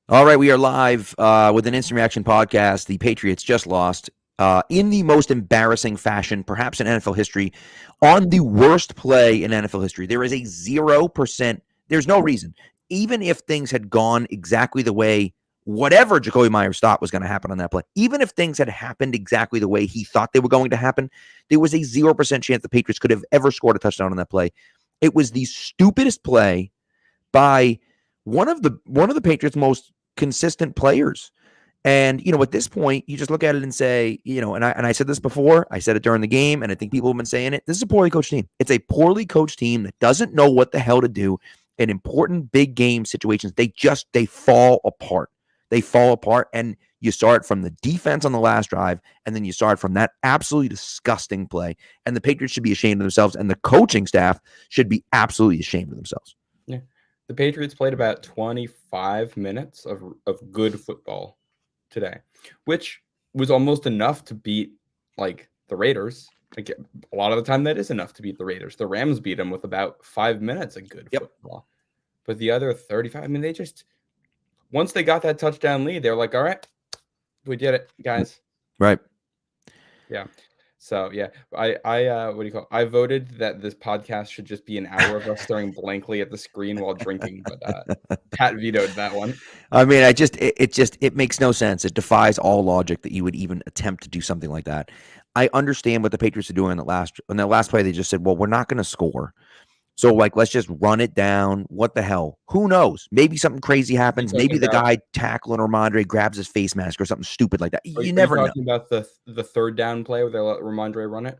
All right, we are live with an instant reaction podcast. The Patriots just lost in the most embarrassing fashion, perhaps in NFL history, on the worst play in NFL history. There is a 0%. There's no reason. Even if things had gone exactly the way whatever Jacoby Myers thought was going to happen on that play, even if things had happened exactly the way he thought they were going to happen, there was a 0% chance the Patriots could have ever scored a touchdown on that play. It was the stupidest play by one of the Patriots' most consistent players. And at this point, you just look at it and say, and I said this before, I said it during the game, and I think people have been saying it. This is a poorly coached team. It's a poorly coached team that doesn't know what the hell to do in important big game situations. They fall apart. They fall apart, and you saw it from the defense on the last drive, and then you saw it from that absolutely disgusting play. And the Patriots should be ashamed of themselves, and the coaching staff should be absolutely ashamed of themselves. Yeah. The Patriots played about 25 minutes of good football today, which was almost enough to beat the Raiders. Like a lot of the time that is enough to beat the Raiders. The Rams beat them with about 5 minutes of good football. But the other 35, I mean, they just once they got that touchdown lead, they were like, all right, we did it, guys. Right. Yeah. So yeah, I voted that this podcast should just be an hour of us staring blankly at the screen while drinking, but Pat vetoed that one. I mean, it makes no sense. It defies all logic that you would even attempt to do something like that. I understand what the Patriots are doing on that last play. They just said, "Well, we're not going to score, so let's just run it down." What the hell? Who knows? Maybe something crazy happens. Maybe the guy tackling Ramondre grabs his face mask or something stupid like that. You never know. Are you talking about the third down play where they let Ramondre run it?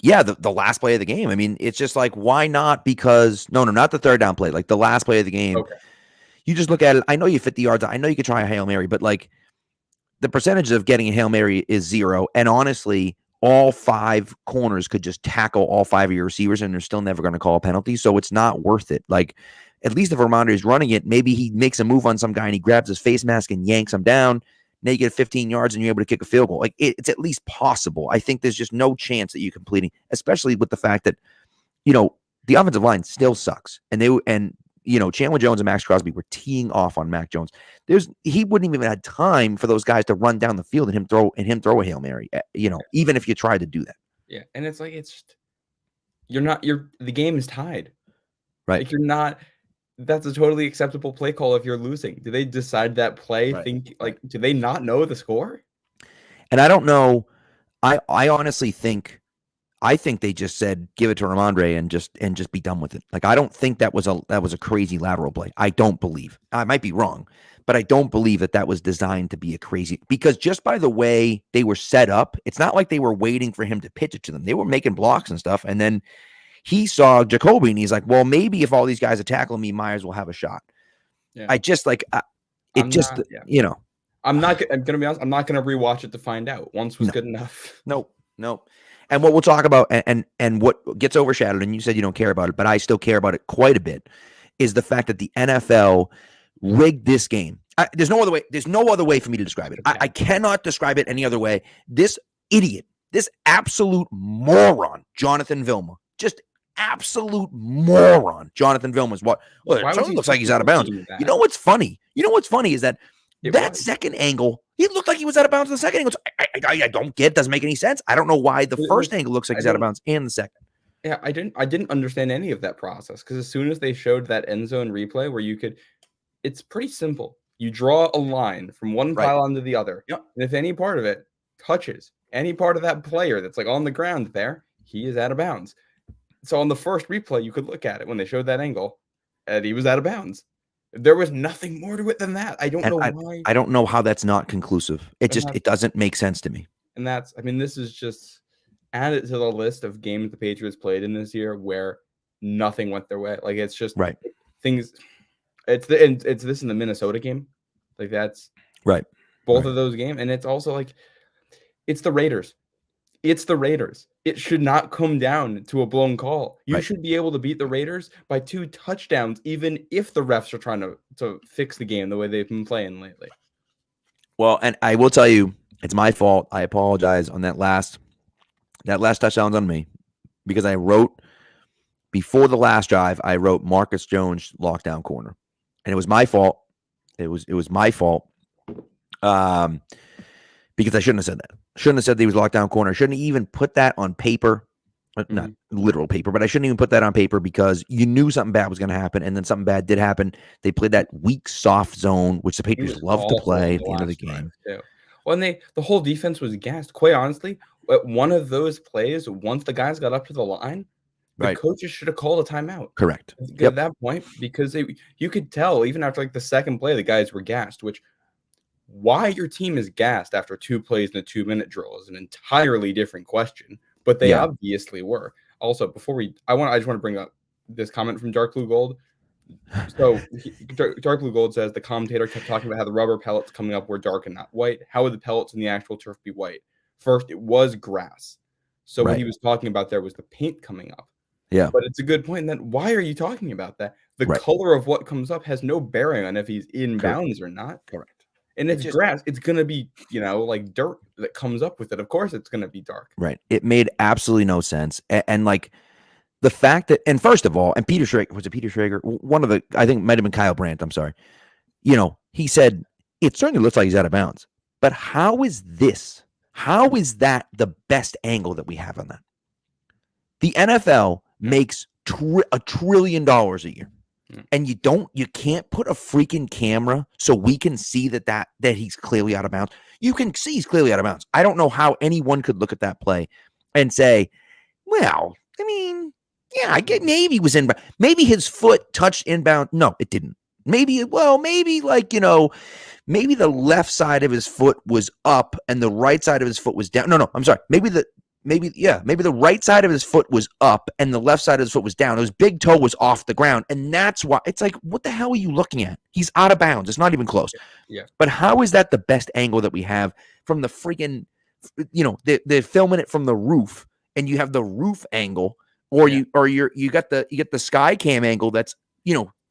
Yeah, the last play of the game. I mean, it's just like, why not? Because no, not the third down play. Like the last play of the game. Okay. You just look at it. I know you 50 yards. I know you could try a Hail Mary, but the percentage of getting a Hail Mary is 0. And honestly, all 5 corners could just tackle all 5 of your receivers, and they're still never going to call a penalty. So it's not worth it. Like, at least if Ramondre is running it, maybe he makes a move on some guy and he grabs his face mask and yanks him down. Now you get 15 yards and you're able to kick a field goal. Like, it's at least possible. I think there's just no chance that you're completing, especially with the fact that, the offensive line still sucks. And Chandler Jones and Max Crosby were teeing off on Mac Jones. He wouldn't even have had time for those guys to run down the field and him throw a Hail Mary, even if you tried to do that. Yeah. And it's like, the game is tied. Right. Like that's a totally acceptable play call if you're losing. Do they decide that play? Right. Do they not know the score? And I don't know. I honestly think they just said give it to Ramondre and just be done with it. Like, I don't think that was a crazy lateral play. I don't believe. I might be wrong, but I don't believe that was designed to be a crazy, because just by the way they were set up, it's not like they were waiting for him to pitch it to them. They were making blocks and stuff, and then he saw Jacoby and he's like, well, maybe if all these guys are tackling me, Myers will have a shot. Yeah. I'm going to be honest. I'm not going to rewatch it to find out. Once was good enough. Nope. And what we'll talk about, and what gets overshadowed, and you said you don't care about it, but I still care about it quite a bit, is the fact that the NFL rigged this game. There's no other way. There's no other way for me to describe it. I cannot describe it any other way. This idiot, this absolute moron, Jonathan Vilma, just absolute moron, Jonathan Vilma's what? Well, it looks like he's out of bounds. You know what's funny? Is that second angle, he looked like he was out of bounds in the second angle. I don't get it. Doesn't make any sense. I don't know why the first angle looks like he's out of bounds and the second. Yeah, I didn't understand any of that process, because as soon as they showed that end zone replay where it's pretty simple. You draw a line from one pylon to the other. Yep. And if any part of it touches any part of that player that's on the ground there, he is out of bounds. So on the first replay, you could look at it when they showed that angle, and he was out of bounds. There was nothing more to it than that. I don't know why. I don't know how that's not conclusive. It doesn't make sense to me. And this is just added to the list of games the Patriots played in this year where nothing went their way. Like, it's just things. It's this in the Minnesota game. Like, that's both of those games. And it's also it's the Raiders. It's the Raiders. It should not come down to a blown call. You should be able to beat the Raiders by 2 touchdowns, even if the refs are trying to fix the game the way they've been playing lately. Well, and I will tell you, it's my fault. I apologize on that last touchdown's on me, because I wrote before the last drive, I wrote Marcus Jones lockdown corner, and it was my fault. It was my fault. Because I shouldn't have said that. Shouldn't have said that he was locked down corner. I shouldn't have even put that on paper. Not literal paper, but I shouldn't even put that on paper because you knew something bad was going to happen, and then something bad did happen. They played that weak, soft zone, which the Patriots love to play at the end of the game. Well, and the whole defense was gassed. Quite honestly, one of those plays, once the guys got up to the line, the coaches should have called a timeout. Correct. At that point, because you could tell even after like the second play, the guys were gassed. Which why your team is gassed after 2 plays in a 2-minute drill is an entirely different question. But they obviously were. Also, I just want to bring up this comment from Dark Blue Gold. So Dark Blue Gold says the commentator kept talking about how the rubber pellets coming up were dark and not white. How would the pellets in the actual turf be white? First, it was grass. So what he was talking about there was the paint coming up. Yeah. But it's a good point. And then why are you talking about that? The color of what comes up has no bearing on if he's in bounds or not. Correct. And it's grass. It's going to be, like dirt that comes up with it. Of course, it's going to be dark. Right. It made absolutely no sense. And like the fact that, and first of all, and Peter Schrager? One of the, I think it might have been Kyle Brandt. I'm sorry. He said, it certainly looks like he's out of bounds. But how is that the best angle that we have on that? The NFL makes $1 trillion a year. And you can't put a freaking camera so we can see that he's clearly out of bounds. You can see he's clearly out of bounds. I don't know how anyone could look at that play and say, well, I mean, yeah, I get maybe he was in, maybe his foot touched inbound. No, it didn't. Maybe like, maybe the left side of his foot was up and the right side of his foot was down. No, I'm sorry. Maybe the right side of his foot was up and the left side of his foot was down. His big toe was off the ground. And that's why it's like, what the hell are you looking at? He's out of bounds. It's not even close. Yeah. But how is that the best angle that we have from the freaking, they're filming it from the roof and you have the roof angle or you got the sky cam angle that's,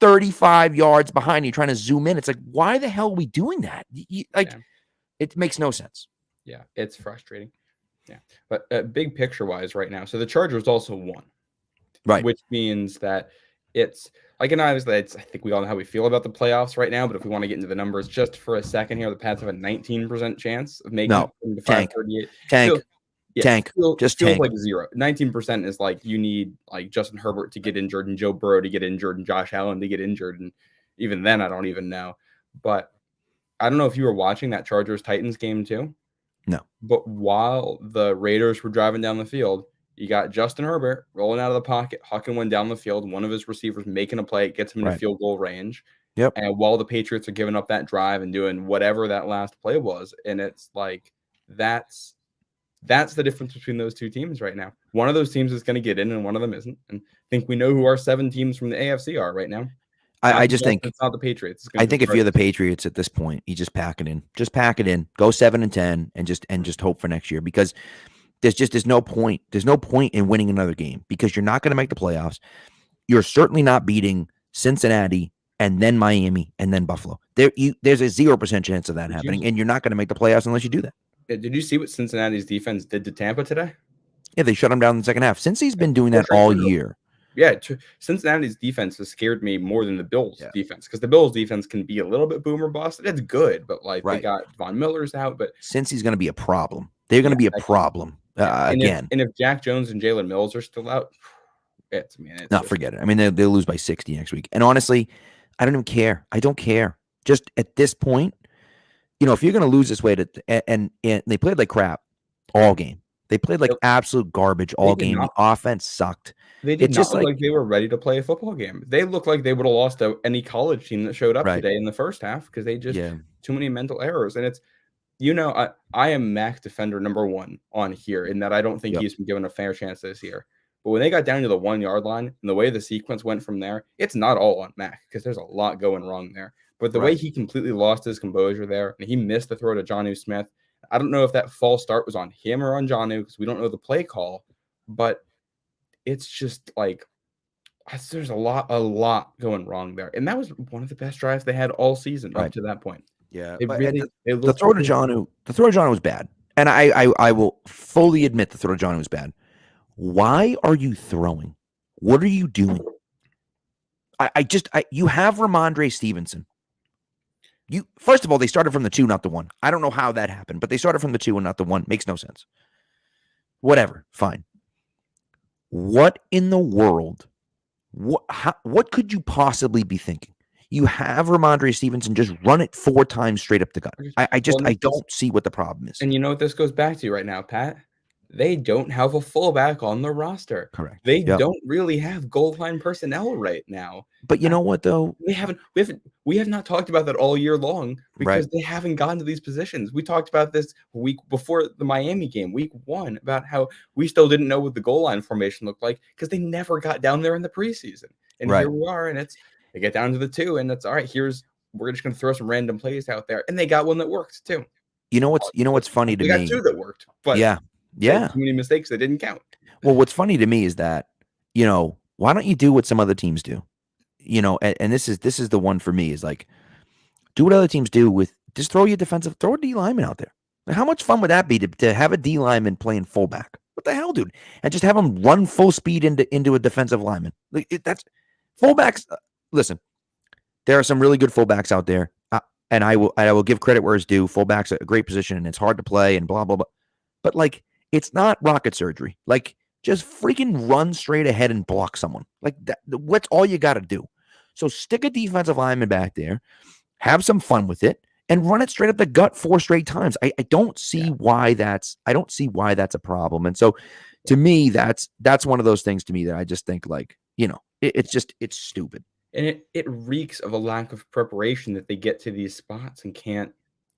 35 yards behind you trying to zoom in. It's like, why the hell are we doing that? It makes no sense. Yeah. It's frustrating. Yeah, but big picture wise right now, so the Chargers also won, right? Which means that it's like, and I think we all know how we feel about the playoffs right now. But if we want to get into the numbers just for a second here, the Pats have a 19% chance of making it to 538. Tank. Just feels like 0. 19% is like you need like Justin Herbert to get injured and Joe Burrow to get injured and Josh Allen to get injured, and even then I don't even know. But I don't know if you were watching that Chargers-Titans game too. No. But while the Raiders were driving down the field, you got Justin Herbert rolling out of the pocket, hucking one down the field, one of his receivers making a play, gets him in field goal range. Yep. And while the Patriots are giving up that drive and doing whatever that last play was, and it's like that's the difference between those two teams right now. One of those teams is going to get in and one of them isn't. And I think we know who our 7 teams from the AFC are right now. I just think it's not the Patriots. I think if you're the Patriots at this point, you just pack it in. Just pack it in. Go 7-10 and just hope for next year, because there's no point. There's no point in winning another game because you're not going to make the playoffs. You're certainly not beating Cincinnati and then Miami and then Buffalo. There's a 0% chance of that happening, and you're not going to make the playoffs unless you do that. Did you see what Cincinnati's defense did to Tampa today? Yeah, they shut them down in the second half. Cincy's been doing that all year. Yeah, Cincinnati's defense has scared me more than the Bills' defense, because the Bills' defense can be a little bit boomer bust. It's good, but they got Von Miller's out. But Cincy's going to be a problem. They're going to be a problem again. And if Jack Jones and Jalen Mills are still out, forget it. I mean, they'll lose by 60 next week. And honestly, I don't even care. I don't care. Just at this point, if you're going to lose this way, and they played like crap all game. They played like absolute garbage all game. The offense sucked. They did not look like they were ready to play a football game. They looked like they would have lost to any college team that showed up today in the first half, because they just too many mental errors. And it's, I am Mac defender number 1 on here, in that I don't think he's been given a fair chance this year. But when they got down to the 1-yard line and the way the sequence went from there, it's not all on Mac, because there's a lot going wrong there. But the way he completely lost his composure there, and he missed the throw to Jonnu Smith. I don't know if that false start was on him or on Jonnu, because we don't know the play call, but it's just like there's a lot going wrong there. And that was one of the best drives they had all season up to that point. Yeah. The throw to Jonnu was bad. And I will fully admit the throw to Jonnu was bad. Why are you throwing? What are you doing? You have Ramondre Stevenson. First of all, they started from the 2, not the 1. I don't know how that happened, but they started from the 2 and not the 1. Makes no sense. Whatever, fine. What in the world? What could you possibly be thinking? You have Ramondre Stevenson just run it 4 times straight up the gut. I don't see what the problem is. And you know what this goes back to right now, Pat? They don't have a fullback on the roster. Correct. They don't really have goal line personnel right now. But you know what though? We have not talked about that all year long because they haven't gotten to these positions. We talked about this week before the Miami game, week 1, about how we still didn't know what the goal line formation looked like because they never got down there in the preseason. And here we are, and they get down to the 2, and it's all right. We're just going to throw some random plays out there, and they got one that worked too. You know what's funny to me? They got 2 that worked, but too many mistakes that didn't count. Well, what's funny to me is that, why don't you do what some other teams do? And this is the one for me is like, do what other teams do with just throw a D lineman out there. How much fun would that be to have a D lineman playing fullback? What the hell, dude? And just have him run full speed into a defensive lineman. That's fullbacks. Listen, there are some really good fullbacks out there. And I will give credit where it's due. Fullback's a great position and it's hard to play and blah, blah, blah. But like, it's not rocket surgery. Like, just freaking run straight ahead and block someone. Like, what's all you got to do? So stick a defensive lineman back there, have some fun with it, and run it straight up the gut 4 straight times. I don't see why that's a problem. And so to me, that's one of those things to me that I just think like, it's stupid. And it reeks of a lack of preparation that they get to these spots and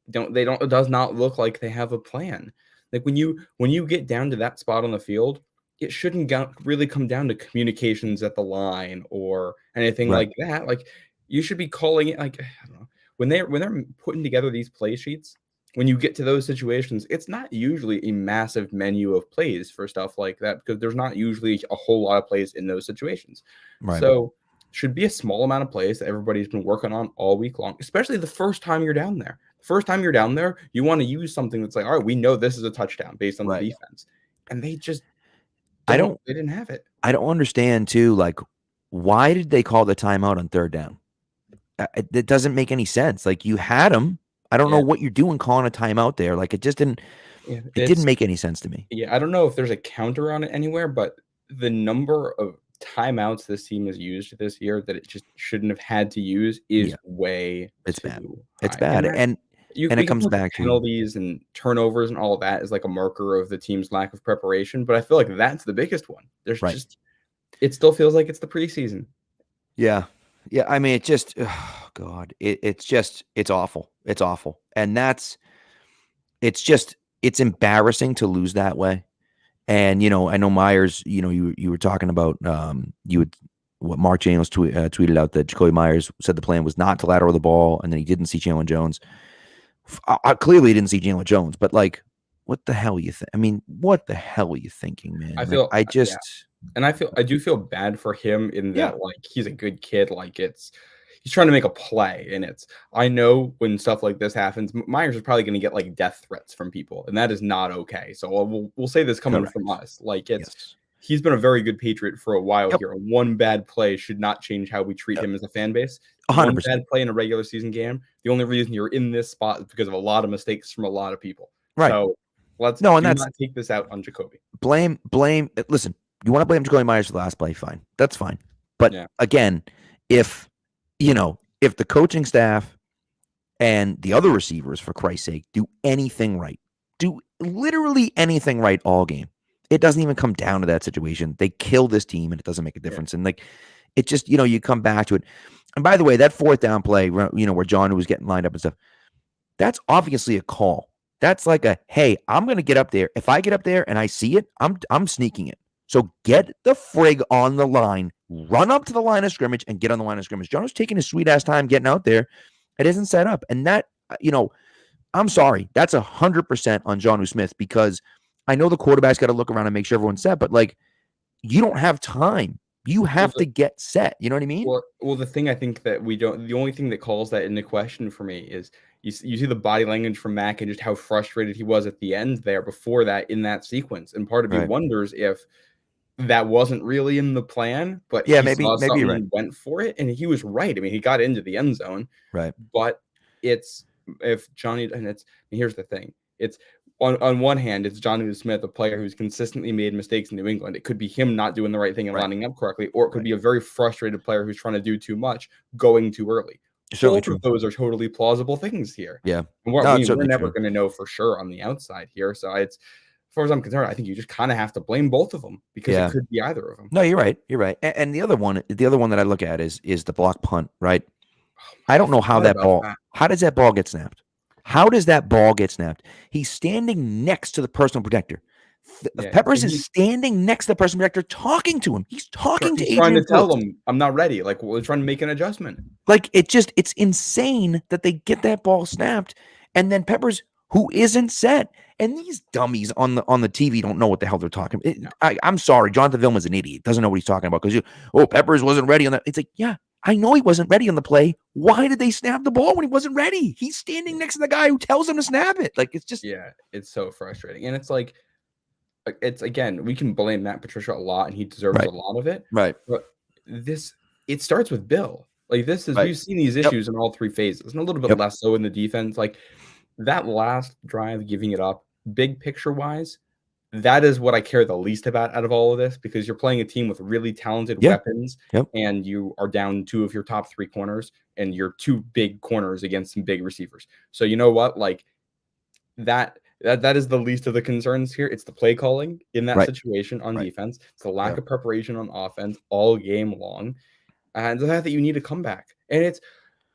it does not look like they have a plan. Like when you get down to that spot on the field, it shouldn't really come down to communications at the line or anything like that. Like you should be calling it like, I don't know, when they're putting together these play sheets, when you get to those situations, it's not usually a massive menu of plays for stuff like that because there's not usually a whole lot of plays in those situations. Right. So should be a small amount of plays that everybody's been working on all week long, especially the first time you're down there. First time you're down there, you want to use something that's like, all right, we know this is a touchdown based on the defense. And they just they didn't have it. I don't understand too, like, why did they call the timeout on 3rd down? It doesn't make any sense. Like, you had them. I don't know what you're doing calling a timeout there. Like, it just didn't make any sense to me. Yeah, I don't know if there's a counter on it anywhere, but the number of timeouts this team has used this year that it just shouldn't have had to use is way it's too bad. high. It's bad. And it comes back to penalties and turnovers and all of that is like a marker of the team's lack of preparation. But I feel like that's the biggest one. There's just it still feels like it's the preseason. Yeah. Yeah. I mean, it just God, it's awful. It's awful. And it's embarrassing to lose that way. And, I know Myers, you were talking about, Mark Daniels tweeted out that Jacoby Myers said the plan was not to lateral the ball, and then he didn't see Chandler Jones. Clearly he didn't see Chandler Jones, but like, what the hell you think? I mean, what the hell are you thinking, man? I do feel bad for him in that, like, he's a good kid. Like he's trying to make a play, and I know when stuff like this happens, Myers is probably going to get like death threats from people, and that is not okay. So we'll say this coming from us. Like he's been a very good Patriot for a while here. One bad play should not change how we treat him as a fan base. 100%. One bad play in a regular season game, the only reason you're in this spot is because of a lot of mistakes from a lot of people. Right. So let's not take this out on Jacoby. Blame. Listen, you want to blame Jacoby Myers for the last play? Fine. That's fine. But again, if the coaching staff and the other receivers, for Christ's sake, do anything right, do literally anything right all game, it doesn't even come down to that situation. They kill this team and it doesn't make a difference. And like, it just, you come back to it. And by the way, that 4th down play, where John was getting lined up and stuff, that's obviously a call. That's like hey, I'm going to get up there. If I get up there and I see it, I'm sneaking it. So get the frig on the line, run up to the line of scrimmage and get on the line of scrimmage. John was taking his sweet ass time getting out there. It isn't set up. And that, I'm sorry. That's 100% on Jonnu Smith because I know the quarterback's got to look around and make sure everyone's set, but like, you don't have time. You have to get set. You know what I mean? Well, the thing I think that the only thing that calls that into question for me is you see the body language from Mac and just how frustrated he was at the end there before that in that sequence. And part of me wonders if that wasn't really in the plan, but maybe you're right. Went for it, and he was right. I mean, he got into the end zone, right? But it's if Johnny and it's and here's the thing. It's on one hand, it's Johnny Smith, a player who's consistently made mistakes in New England. It could be him not doing the right thing and lining up correctly, or it could be a very frustrated player who's trying to do too much, going too early. Certainly Both of those are totally plausible things here. Yeah. And we're never going to know for sure on the outside here. So it's, as far as I'm concerned, I think you just kind of have to blame both of them because it could be either of them. No, you're right. You're right. And the other one that I look at is the block punt, right? I don't know how how does that ball get snapped? How does that ball get snapped? He's standing next to the personal protector. Peppers is standing next to the personal protector talking to him. He's talking to Adrian trying to tell Phillips. him, I'm not ready. Like, we're trying to make an adjustment. Like, it's insane that they get that ball snapped. And then Peppers, who isn't set, and these dummies on the TV don't know what the hell they're talking about. I'm sorry. Jonathan Vilma's an idiot. Doesn't know what he's talking about because Peppers wasn't ready on that. It's like, yeah, I know he wasn't ready on the play. Why did they snap the ball when he wasn't ready? He's standing next to the guy who tells him to snap it. Like, it's just it's so frustrating. And it's like, again, we can blame Matt Patricia a lot, and he deserves a lot of it. Right. But it starts with Bill. Like, this is we've seen these issues in all three phases, and a little bit less so in the defense. Like, that last drive, giving it up, big picture wise, that is what I care the least about out of all of this, because you're playing a team with really talented weapons, and you are down two of your top three corners, and you're two big corners against some big receivers. So you know what? Like, that is the least of the concerns here. It's the play calling in that situation on defense. It's the lack of preparation on offense all game long, and the fact that you need a comeback. And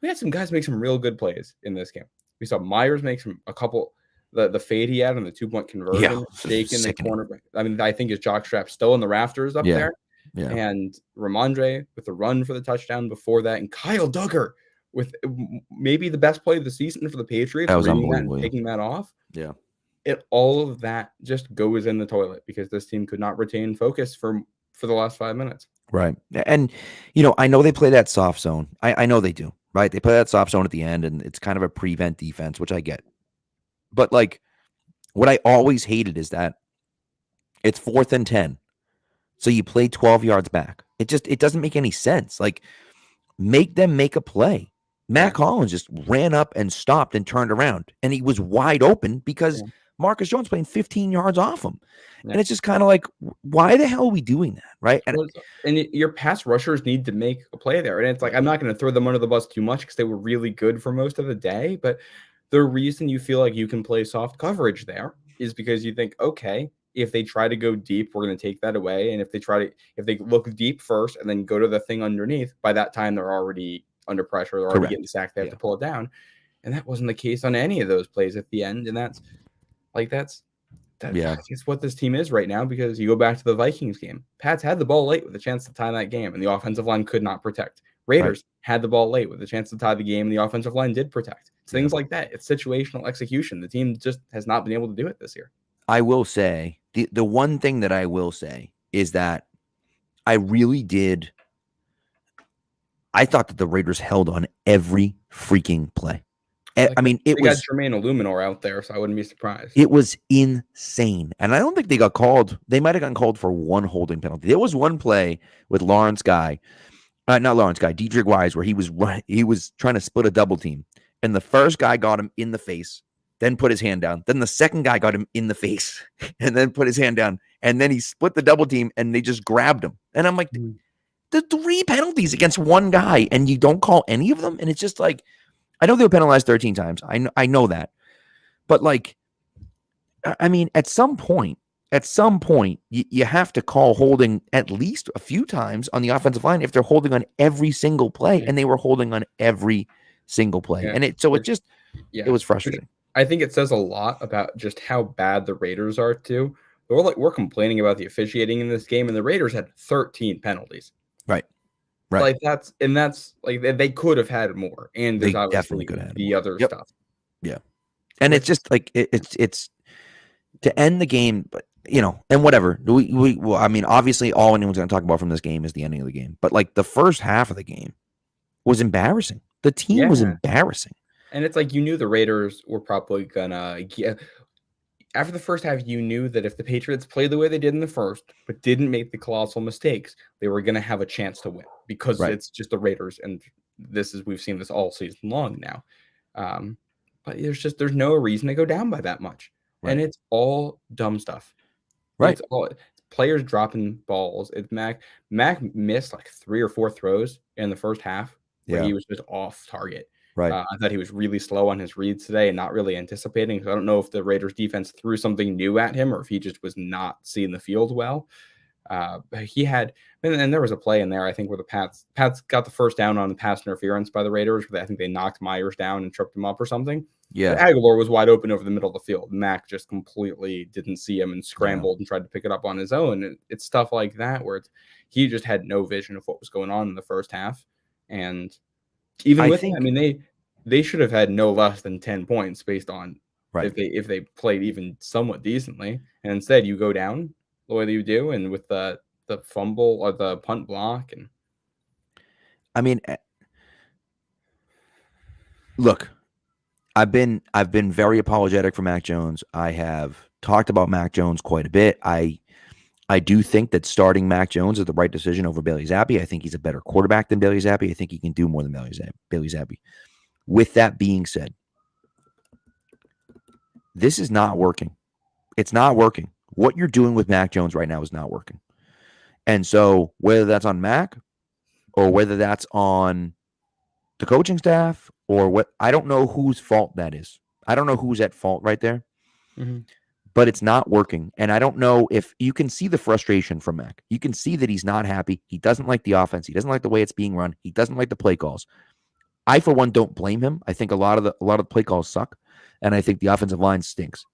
we had some guys make some real good plays in this game. We saw Myers make a couple. The fade he had on the 2-point conversion, shaking the corner. I mean, I think his jockstrap still in the rafters up there. Yeah. And Ramondre with the run for the touchdown before that, and Kyle Duggar with maybe the best play of the season for the Patriots. That was unbelievable. Taking that off. Yeah. All of that just goes in the toilet because this team could not retain focus for the last 5 minutes. Right. And, I know they play that soft zone. I know they do. Right. They play that soft zone at the end, and it's kind of a prevent defense, which I get. But, like, what I always hated is that it's 4th and 10. So you play 12 yards back. It doesn't make any sense. Like, make them make a play. Matt Collins just ran up and stopped and turned around, and he was wide open because Marcus Jones playing 15 yards off him. Yeah. And it's just kind of like, why the hell are we doing that? Right. And your pass rushers need to make a play there. And it's like, I'm not going to throw them under the bus too much because they were really good for most of the day. But the reason you feel like you can play soft coverage there is because you think, okay, if they try to go deep, we're going to take that away. And if they look deep first and then go to the thing underneath, by that time they're already under pressure. They're already getting sacked. They have to pull it down. And that wasn't the case on any of those plays at the end. And that's what this team is right now, because you go back to the Vikings game. Pats had the ball late with a chance to tie that game, and the offensive line could not protect. Raiders had the ball late with a chance to tie the game, and the offensive line did protect. It's things like that. It's situational execution. The team just has not been able to do it this year. I will say, the one thing that I will say is that I really did. I thought that the Raiders held on every freaking play. I mean, it was Jermaine Illuminor out there, so I wouldn't be surprised. It was insane. And I don't think they got called. They might have gotten called for one holding penalty. There was one play with Dedrick Wise, where he was trying to split a double team. And the first guy got him in the face, then put his hand down. Then the second guy got him in the face and then put his hand down. And then he split the double team and they just grabbed him. And I'm like, the 3 penalties against one guy and you don't call any of them? And it's just like, I know they were penalized 13 times. I know that. But, like, I mean, at some point, you have to call holding at least a few times on the offensive line if they're holding on every single play, and they were holding on every single play. Yeah. And it was frustrating. I think it says a lot about just how bad the Raiders are too. We're complaining about the officiating in this game, and the Raiders had 13 penalties. Right. Like that's like they could have had more, and there's definitely could have had the other stuff. Yeah, and it's just like it's to end the game, but and whatever. Well, I mean, obviously, all anyone's going to talk about from this game is the ending of the game. But like the first half of the game was embarrassing. The team was embarrassing, and it's like you knew the Raiders were probably gonna get. After the first half, you knew that if the Patriots played the way they did in the first, but didn't make the colossal mistakes, they were going to have a chance to win because it's just the Raiders. And we've seen this all season long now. But there's no reason to go down by that much, and it's all dumb stuff. Right. It's all players dropping balls. It's Mac missed like 3 or 4 throws in the first half where he was just off target. Right. I thought he was really slow on his reads today and not really anticipating. So I don't know if the Raiders defense threw something new at him or if he just was not seeing the field well. But he had, and there was a play in there, I think, where the Pats got the first down on the pass interference by the Raiders. I think they knocked Myers down and tripped him up or something. Yeah. But Aguilar was wide open over the middle of the field. Mac just completely didn't see him and scrambled and tried to pick it up on his own. And it's stuff like that where he just had no vision of what was going on in the first half. And even with that, they should have had no less than 10 points based on if they played even somewhat decently. And instead, you go down the way that you do, and with the fumble or the punt block, and look, I've been very apologetic for Mac Jones. I have talked about Mac Jones quite a bit. I do think that starting Mac Jones is the right decision over Bailey Zappi. I think he's a better quarterback than Bailey Zappi. I think he can do more than Bailey Zappi. With that being said, this is not working. It's not working. What you're doing with Mac Jones right now is not working. And so whether that's on Mac or whether that's on the coaching staff or what, I don't know whose fault that is. I don't know who's at fault right there, but it's not working. And I don't know if you can see the frustration from Mac. You can see that he's not happy. He doesn't like the offense. He doesn't like the way it's being run. He doesn't like the play calls. I, for one, don't blame him. I think a lot of the play calls suck, and I think the offensive line stinks.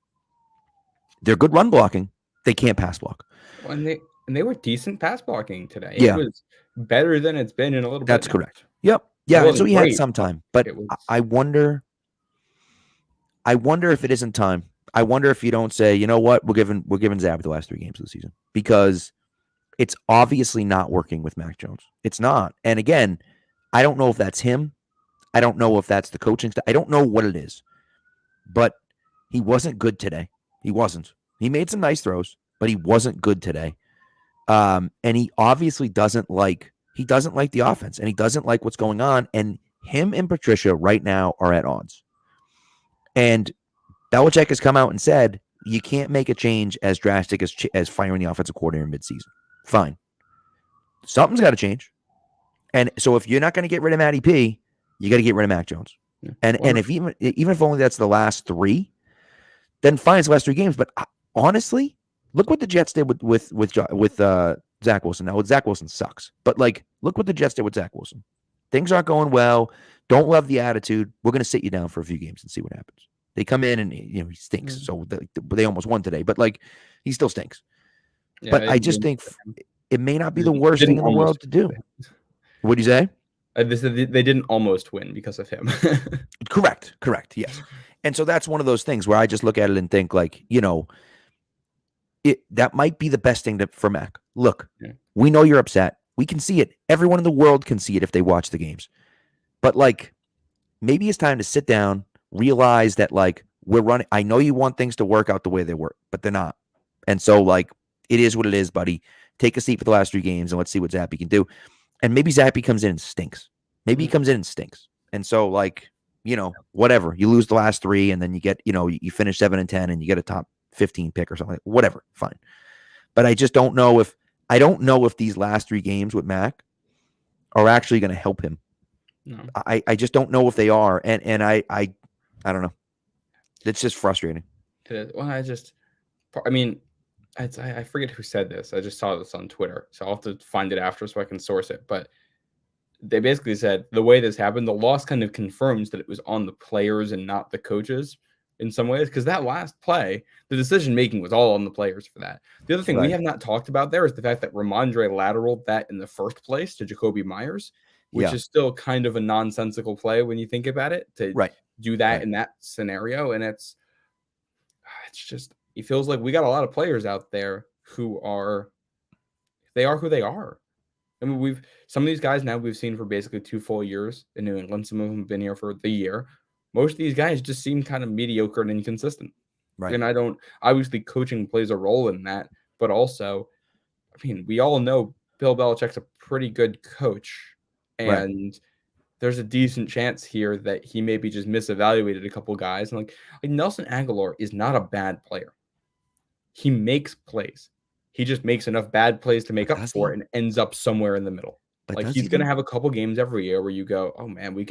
They're good run blocking. They can't pass block. And they were decent pass blocking today. It was better than it's been in a little bit. That's correct. Yep. Yeah. So he had some time, but I wonder if it isn't time. I wonder if you don't say, you know what, we're giving Zab the last 3 games of the season, because it's obviously not working with Mac Jones. It's not. And again, I don't know if that's him. I don't know if that's the coaching staff. I don't know what it is, but he wasn't good today. He wasn't. He made some nice throws, but he wasn't good today. And he obviously doesn't like the offense, and he doesn't like what's going on. And him and Patricia right now are at odds. And Belichick has come out and said, you can't make a change as drastic as firing the offensive coordinator midseason. Fine. Something's got to change. And so if you're not going to get rid of Matty P, you got to get rid of Mac Jones. Yeah. And if even if only that's the last 3, then fine, it's the last 3 games. But honestly, look what the Jets did with Zach Wilson. Now, Zach Wilson sucks, but look what the Jets did with Zach Wilson. Things aren't going well. Don't love the attitude. We're going to sit you down for a few games and see what happens. They come in and he stinks. So they almost won today, but he still stinks. Yeah, but I just think it may not be the worst thing in the world to do. What do you say? They didn't almost win because of him. Correct. Yes. And so that's one of those things where I just look at it and think that might be the best thing for Mac. Look, we know you're upset. We can see it. Everyone in the world can see it if they watch the games. But maybe it's time to sit down, realize that we're running. I know you want things to work out the way they work, but they're not. And so it is what it is, buddy. Take a seat for the last 3 games and let's see what Zappy can do. And maybe Zappy comes in and stinks. Maybe he comes in and stinks. And so whatever. You lose the last 3 and then you get, you finish 7-10 and you get a top 15 pick or something. Whatever. Fine. But I just don't know if these last 3 games with Mac are actually going to help him. No. I just don't know if they are. And I don't know. It's just frustrating. Well, I forget who said this. I just saw this on Twitter, so I'll have to find it after so I can source it. But they basically said the way this happened, the loss kind of confirms that it was on the players and not the coaches in some ways, because that last play, the decision-making was all on the players for that. The other thing we have not talked about there is the fact that Ramondre lateraled that in the first place to Jacoby Myers, which is still kind of a nonsensical play when you think about it, to do that in that scenario. And it's just, it feels like we got a lot of players out there who are who they are. I mean, some of these guys now we've seen for basically 2 full years in New England. Some of them have been here for the year. Most of these guys just seem kind of mediocre and inconsistent. Right. And obviously coaching plays a role in that, but also, we all know Bill Belichick's a pretty good coach, and there's a decent chance here that he maybe just misevaluated a couple guys. And like Nelson Aguilar is not a bad player. He makes plays. He just makes enough bad plays to make up for it and ends up somewhere in the middle. But like he's going to have a couple games every year where you go, oh man,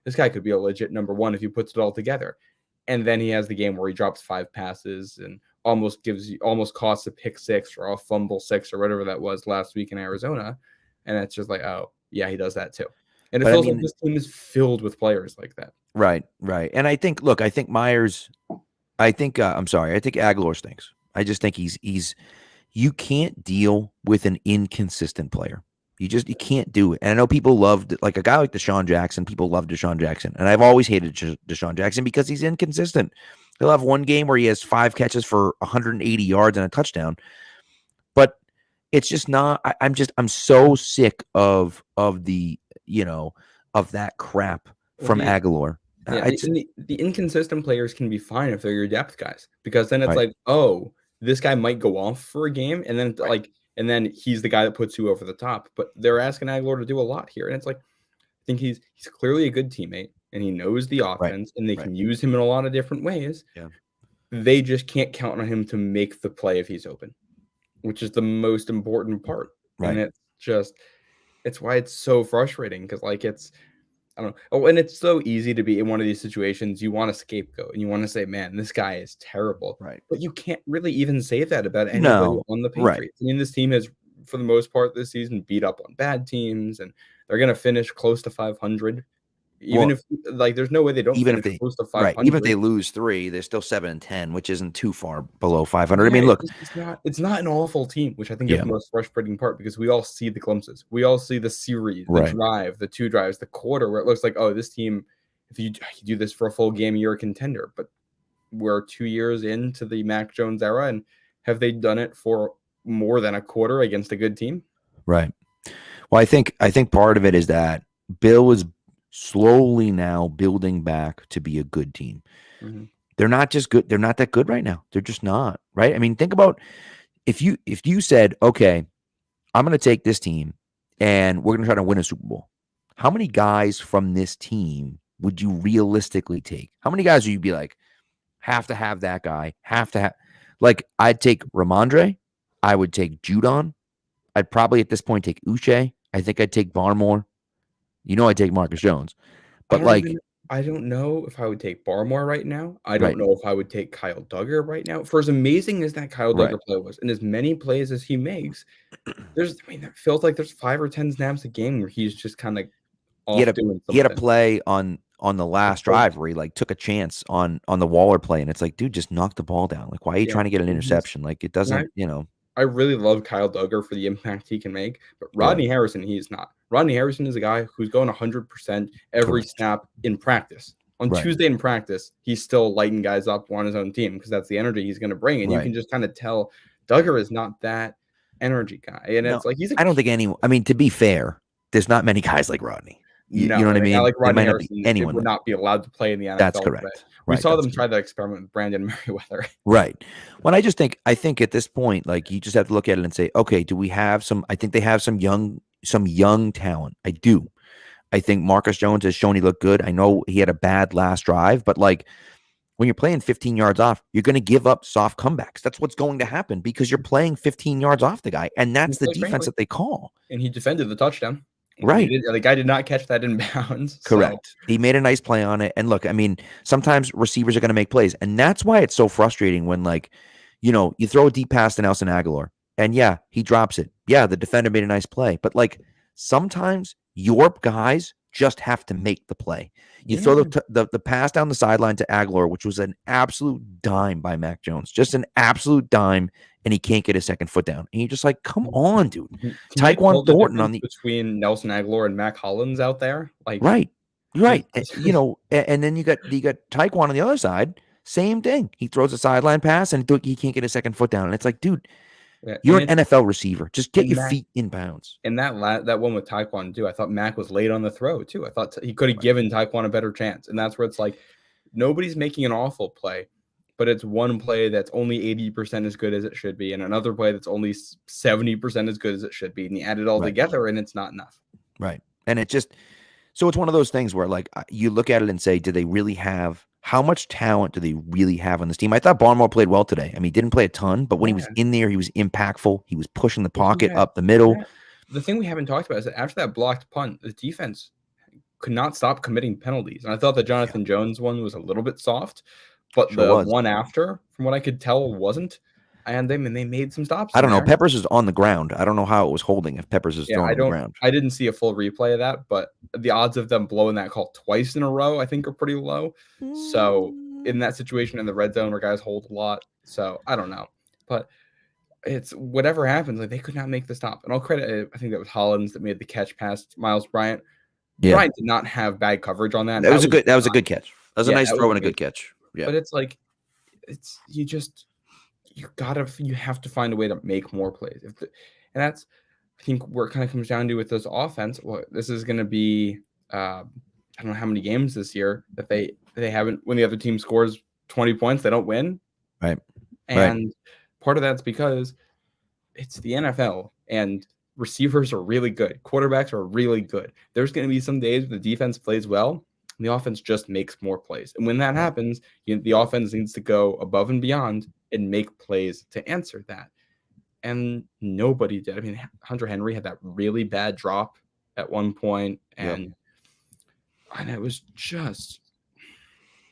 this guy could be a legit number one if he puts it all together. And then he has the game where he drops 5 passes and almost costs a pick 6 or a fumble 6 or whatever that was last week in Arizona. And it's just like, oh yeah, he does that too. And it feels like this team is filled with players like that. Right. And I think Myers, I think Aguilar stinks. I just think you can't deal with an inconsistent player. You can't do it. And I know people loved, like a guy like Deshaun Jackson, people love Deshaun Jackson. And I've always hated Deshaun Jackson because he's inconsistent. He'll have one game where he has 5 catches for 180 yards and a touchdown. But it's just not, I'm so sick of the, of that crap from Aguilar. Yeah, the inconsistent players can be fine if they're your depth guys, because then it's like, oh, this guy might go off for a game, and then and then he's the guy that puts you over the top. But they're asking Aguilar to do a lot here, and it's like, I think he's clearly a good teammate, and he knows the offense, and they can use him in a lot of different ways. Yeah, they just can't count on him to make the play if he's open, which is the most important part. And it's why it's so frustrating, because I don't know. Oh, and it's so easy to be in one of these situations. You want a scapegoat and you want to say, man, this guy is terrible. Right. But you can't really even say that about anybody on the Patriots. Right. I mean, this team has, for the most part this season, beat up on bad teams, and they're going to finish close to 500. Even if there's no way they don't finish close to 500. Right. Even if they lose 3, they're still 7-10, which isn't too far below 500. Yeah, I mean, look, it's not an awful team, which I think is the most frustrating part, because we all see the glimpses. We all see the series, the drive, the 2 drives, the quarter, where it looks like, oh, this team, if you do this for a full game, you're a contender. But we're 2 years into the Mac Jones era, and have they done it for more than a quarter against a good team? Right. Well, I think part of it is that Bill is slowly now building back to be a good team. Mm-hmm. They're not just good. They're not that good right now. They're just not, right? I mean, think about if you said, okay, I'm going to take this team and we're going to try to win a Super Bowl. How many guys from this team would you realistically take? How many guys would you be like, have to have that guy, like, I'd take Ramondre. I would take Judon. I'd probably at this point take Uche. I think I'd take Barmore. I'd take Marcus Jones. But I don't know if I would take Barmore right now. I don't know if I would take Kyle Duggar right now. For as amazing as that Kyle Duggar play was, and as many plays as he makes, it feels like there's 5 or 10 snaps a game where he's just kind of off doing something. He had a play on the last drive where he took a chance on the Waller play, and it's like, dude, just knock the ball down. Like, why are you trying to get an interception? Like, it doesn't, I really love Kyle Duggar for the impact he can make, but Rodney Harrison, he's not. Rodney Harrison is a guy who's going 100% every snap in practice. On Tuesday in practice, he's still lighting guys up on his own team, because that's the energy he's going to bring. And you can just kind of tell Duggar is not that energy guy. And it's like, I don't think anyone, I mean, to be fair, there's not many guys like Rodney. You know what I mean? Like Rodney Harrison, anyone would not be allowed to play in the NFL. That's correct. We saw them try that experiment with Brandon Merriweather. Right. Well, I think at this point, like, you just have to look at it and say, okay, do we have I think they have some young talent. I do. I think Marcus Jones has shown he looked good. I know he had a bad last drive, but like, when you're playing 15 yards off, you're going to give up soft comebacks. That's what's going to happen, because you're playing 15 yards off the guy, and that's the defense that they call. And he defended the touchdown. Right. The guy did not catch that in bounds. Correct. So. He made a nice play on it. And look, I mean, sometimes receivers are going to make plays. And that's why it's so frustrating when, like, you throw a deep pass to Nelson Aguilar, and he drops it. Yeah, the defender made a nice play. But, like, sometimes your guys just have to make the play. You throw the pass down the sideline to Aguilar, which was an absolute dime by Mac Jones. Just an absolute dime. And he can't get his second foot down. And you're just like, come on, dude. Tyquan Thornton on between Nelson Aguilar and Mac Hollins out there. Like, right. And then you got Tyquan on the other side. Same thing. He throws a sideline pass and he can't get his second foot down. And it's like, dude, you're an NFL receiver. Just get your feet in bounds. And that one with Tyquan too, I thought Mac was late on the throw too. I thought he could have given Tyquan a better chance. And that's where it's like, nobody's making an awful play, but it's one play that's only 80% as good as it should be, and another play that's only 70% as good as it should be. And you add it all together, and it's not enough. Right. And it just, So it's one of those things where, like, you look at it and say, do they really have? How much talent do they really have on this team? I thought Barnwell played well today. I mean, he didn't play a ton, but when he was in there, he was impactful. He was pushing the pocket up the middle. The thing we haven't talked about is that after that blocked punt, the defense could not stop committing penalties. And I thought the Jonathan Jones one was a little bit soft, but the one after, from what I could tell, wasn't. And they made some stops. I don't know. Peppers is on the ground. I don't know how it was holding if Peppers is thrown on the ground. I didn't see a full replay of that, but the odds of them blowing that call twice in a row, I think, are pretty low. So in that situation in the red zone where guys hold a lot, so I don't know. But it's whatever happens, like they could not make the stop. And I'll credit, I think that was Hollins that made the catch past Miles Bryant. Yeah. Bryant did not have bad coverage on that. That was a good catch. That was a nice throw and a good catch. Yeah. But it's like you have to find a way to make more plays. And that's, I think, where it kind of comes down to with this offense. Well, this is going to be, I don't know how many games this year that they haven't, when the other team scores 20 points, they don't win. Right. And part of that's because it's the NFL and receivers are really good. Quarterbacks are really good. There's going to be some days where the defense plays well and the offense just makes more plays. And when that happens, the offense needs to go above and beyond and make plays to answer that. And nobody did. I mean, Hunter Henry had that really bad drop at one point, and it was just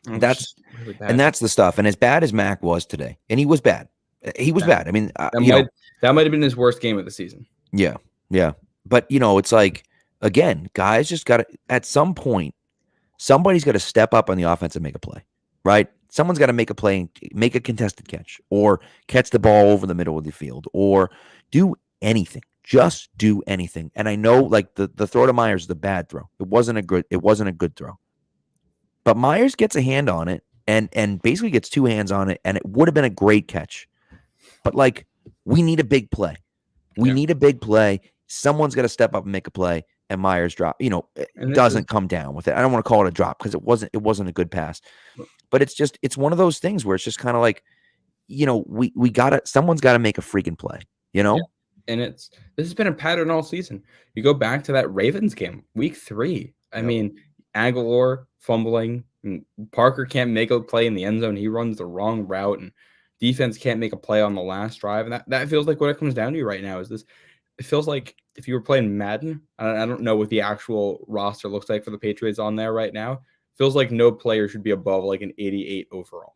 really bad. And that's the stuff. And as bad as Mac was today, and he was bad. He was bad. I mean, that might have been his worst game of the season. Yeah, yeah. But it's like, again, guys just got to, at some point, somebody's got to step up on the offense and make a play, right? Someone's got to make a play and make a contested catch or catch the ball over the middle of the field or do anything. Just do anything. And I know, like, the throw to Myers is a bad throw. It wasn't a good throw. But Myers gets a hand on it and basically gets two hands on it, and it would have been a great catch. But, like, we need a big play. We need a big play. Someone's got to step up and make a play, and Myers doesn't come down with it. I don't want to call it a drop because it wasn't a good pass. But it's one of those things where it's just kind of like, someone's got to make a freaking play, Yeah. And this has been a pattern all season. You go back to that Ravens game, week 3. I mean, Aguilar fumbling, and Parker can't make a play in the end zone. He runs the wrong route, and defense can't make a play on the last drive. And that feels like what it comes down to right now is this. It feels like if you were playing Madden, I don't know what the actual roster looks like for the Patriots on there right now. Feels like no player should be above like an 88 overall.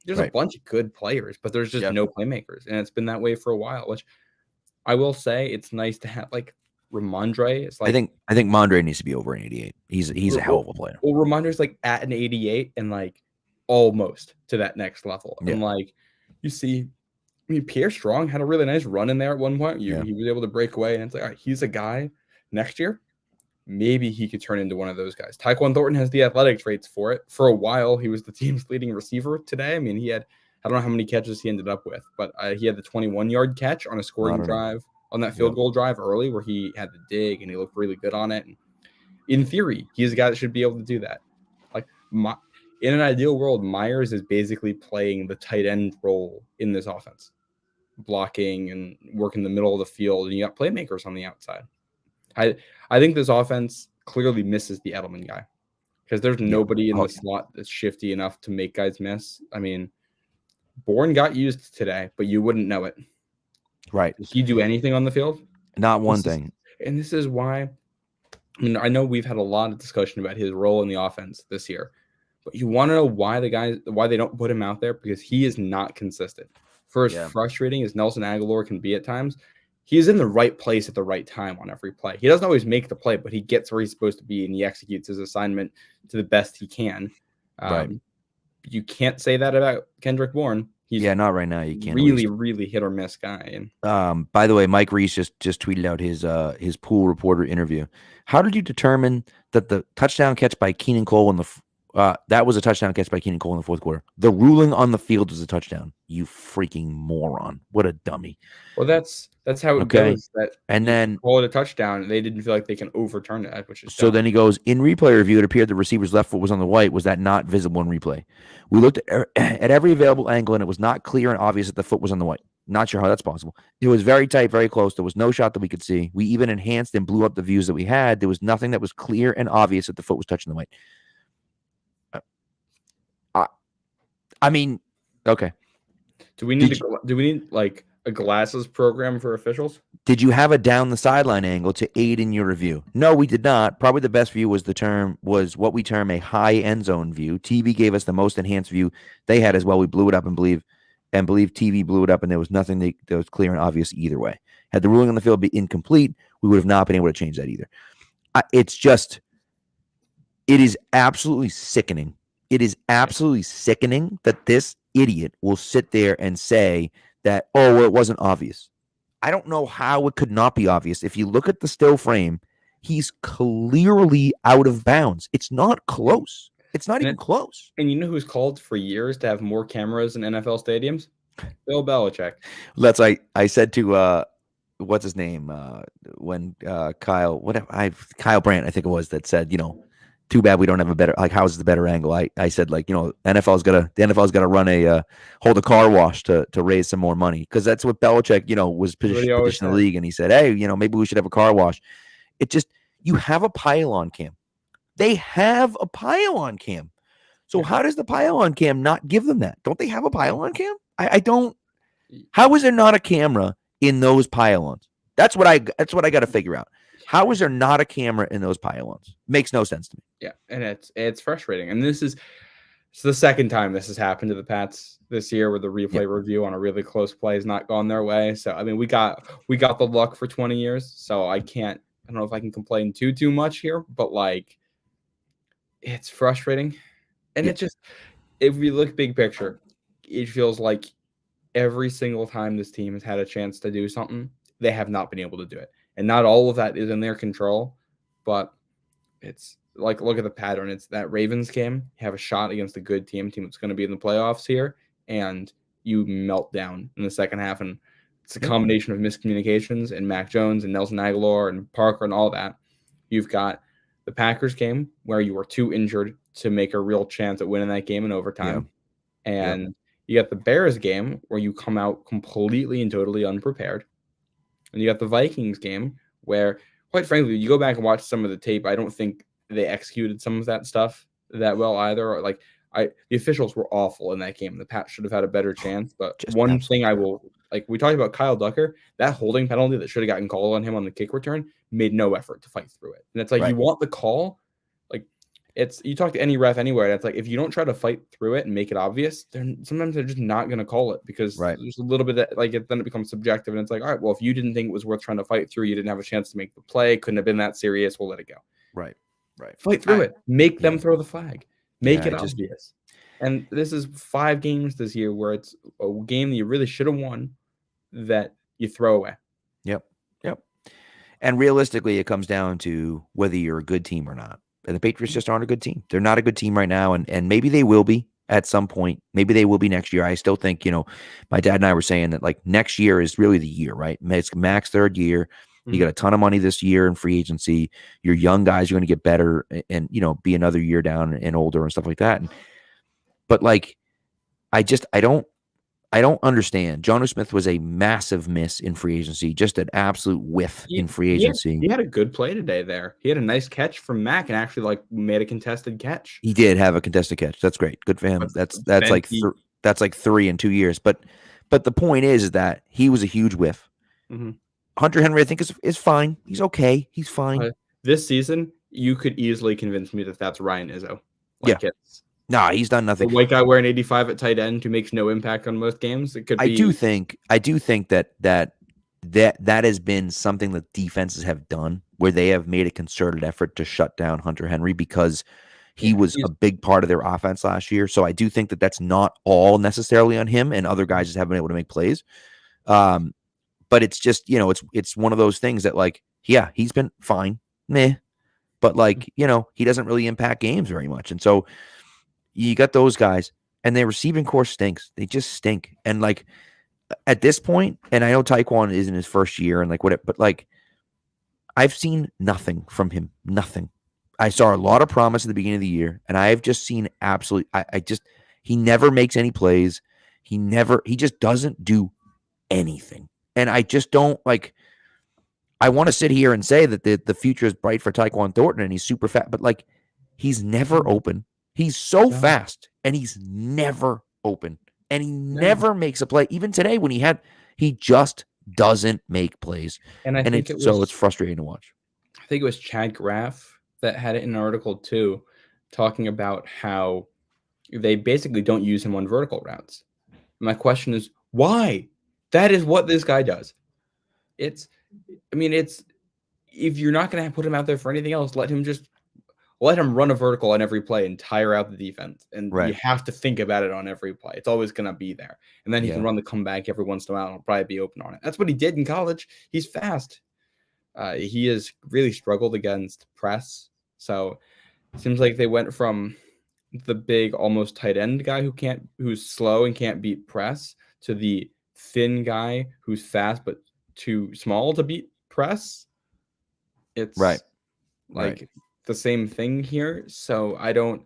There's a bunch of good players, but there's just no playmakers. And it's been that way for a while, which I will say it's nice to have. Like Ramondre. It's like, I think Mondre needs to be over an 88. He's a hell of a player. Well, Ramondre's like at an 88 and like almost to that next level. Yeah. And like you see, I mean, Pierre Strong had a really nice run in there at one point. He was able to break away, and it's like, all right, he's a guy next year. Maybe he could turn into one of those guys. Tyquan Thornton has the athletic traits for it. For a while, he was the team's leading receiver today. I mean, he had, I don't know how many catches he ended up with, but he had the 21-yard catch on a scoring drive, on that field goal drive early where he had the dig and he looked really good on it. And in theory, he's a guy that should be able to do that. Like in an ideal world, Myers is basically playing the tight end role in this offense, blocking and working the middle of the field, and you got playmakers on the outside. I think this offense clearly misses the Edelman guy because there's nobody in the slot that's shifty enough to make guys miss. I mean, Bourne got used today, but you wouldn't know it. Right. Did he do anything on the field? Not one thing. And this is why, I mean, I know we've had a lot of discussion about his role in the offense this year, but you want to know why they don't put him out there, because he is not consistent. For as frustrating as Nelson Aguilar can be at times, he is in the right place at the right time on every play. He doesn't always make the play, but he gets where he's supposed to be, and he executes his assignment to the best he can. Right. You can't say that about Kendrick Bourne. He's not right now. You can't. Really hit or miss guy. And by the way, Mike Reese just tweeted out his pool reporter interview. How did you determine that the touchdown catch by Keenan Cole in that was a touchdown catch by Keenan Cole in the fourth quarter? The ruling on the field was a touchdown. You freaking moron! What a dummy. Well, that's how it goes. And then call it a touchdown. They didn't feel like they can overturn it, which is so. Dumb. Then he goes, in replay review, it appeared the receiver's left foot was on the white. Was that not visible in replay? We looked at every available angle, and it was not clear and obvious that the foot was on the white. Not sure how that's possible. It was very tight, very close. There was no shot that we could see. We even enhanced and blew up the views that we had. There was nothing that was clear and obvious that the foot was touching the white. I mean, okay. Do we need like a glasses program for officials? Did you have a down the sideline angle to aid in your review? No, we did not. Probably the best view was what we term a high end zone view. TV gave us the most enhanced view they had as well. We blew it up and believe TV blew it up, and there was nothing that was clear and obvious either way. Had the ruling on the field be incomplete, we would have not been able to change that either. It is absolutely sickening. It is absolutely sickening that this idiot will sit there and say that, oh, well, it wasn't obvious. I don't know how it could not be obvious. If you look at the still frame, he's clearly out of bounds. It's not close. It's not even close. And you know who's called for years to have more cameras in NFL stadiums? Bill Belichick. That's I said to what's his name when Kyle Brandt, I think it was, that said, too bad we don't have a better, like, how's the better angle? I said, like, the NFL's gotta run hold a car wash to raise some more money, because that's what Belichick was positioned in the league, and he said, hey, maybe we should have a car wash. It just, you have a pylon cam. They have a pylon cam. So how does the pylon cam not give them that? Don't they have a pylon cam? I don't. How is there not a camera in those pylons? That's what I got to figure out. How is there not a camera in those pylons? Makes no sense to me. Yeah, and it's frustrating. And it's the second time this has happened to the Pats this year, where the replay review on a really close play has not gone their way. So I mean, we got the luck for 20 years. So I don't know if I can complain too much here, but like, it's frustrating. And it just, if we look big picture, it feels like every single time this team has had a chance to do something, they have not been able to do it. And not all of that is in their control, but it's like, look at the pattern. It's that Ravens game. You have a shot against a good team that's going to be in the playoffs here, and you melt down in the second half. And it's a combination of miscommunications and Mac Jones and Nelson Aguilar and Parker and all that. You've got the Packers game where you were too injured to make a real chance at winning that game in overtime. Yeah. And you got the Bears game where you come out completely and totally unprepared. And you got the Vikings game where, quite frankly, you go back and watch some of the tape, I don't think they executed some of that stuff that well either. Or the officials were awful in that game. The Pats should have had a better chance. But one thing I will, like, we talked about Kyle Ducker, that holding penalty that should have gotten called on him on the kick return made no effort to fight through it. And it's like, you want the call. Like, you talk to any ref anywhere, and it's like, if you don't try to fight through it and make it obvious, sometimes they're just not going to call it, because there's a little bit that, like, then it becomes subjective, and it's like, all right, well, if you didn't think it was worth trying to fight through, you didn't have a chance to make the play, couldn't have been that serious, we'll let it go. Right. Fight through it. Make them throw the flag. Make it obvious. And this is 5 games this year where it's a game that you really should have won that you throw away. Yep. And realistically, it comes down to whether you're a good team or not. And the Patriots just aren't a good team. They're not a good team right now, and maybe they will be at some point. Maybe they will be next year. I still think, my dad and I were saying that, like, next year is really the year, right? It's Mac's third year. You got a ton of money this year in free agency. Your young guys are going to get better and be another year down and older and stuff like that. But like, I don't understand. Jonnu Smith was a massive miss in free agency, just an absolute whiff in free agency. He had a good play today there. He had a nice catch from Mac and actually, like, made a contested catch. He did have a contested catch. That's great. Good for him. That's like 3 in 2 years. But the point is that he was a huge whiff. Mm-hmm. Hunter Henry, I think, is fine. He's okay. He's fine. This season, you could easily convince me that that's Ryan Izzo. He's done nothing. The white guy wearing 85 at tight end who makes no impact on most games. It could be. I do think that has been something that defenses have done, where they have made a concerted effort to shut down Hunter Henry, because he was a big part of their offense last year. So I do think that that's not all necessarily on him, and other guys just haven't been able to make plays. But it's just, it's one of those things that, like, he's been fine, but, like, he doesn't really impact games very much. And so you got those guys, and their receiving core stinks. They just stink. And, like, at this point, and I know Tyquan is in his first year and, like, whatever, but, like, I've seen nothing from him. Nothing. I saw a lot of promise at the beginning of the year, and I've just seen he never makes any plays. He just doesn't do anything. And I just don't like. I want to sit here and say that the future is bright for Tyquan Thornton and he's super fast, but like he's never open. He's so fast and he's never open and he never makes a play. Even today when he just doesn't make plays. And I think it's frustrating to watch. I think it was Chad Graff that had it in an article too, talking about how they basically don't use him on vertical routes. My question is, why? That is what this guy does. If you're not going to put him out there for anything else, let him run a vertical on every play and tire out the defense. And you have to think about it on every play. It's always going to be there. And then he can run the comeback every once in a while and he'll probably be open on it. That's what he did in college. He's fast. He has really struggled against press. So it seems like they went from the big almost tight end guy who's slow and can't beat press to the thin guy who's fast but too small to beat press. It's the same thing here. So I don't,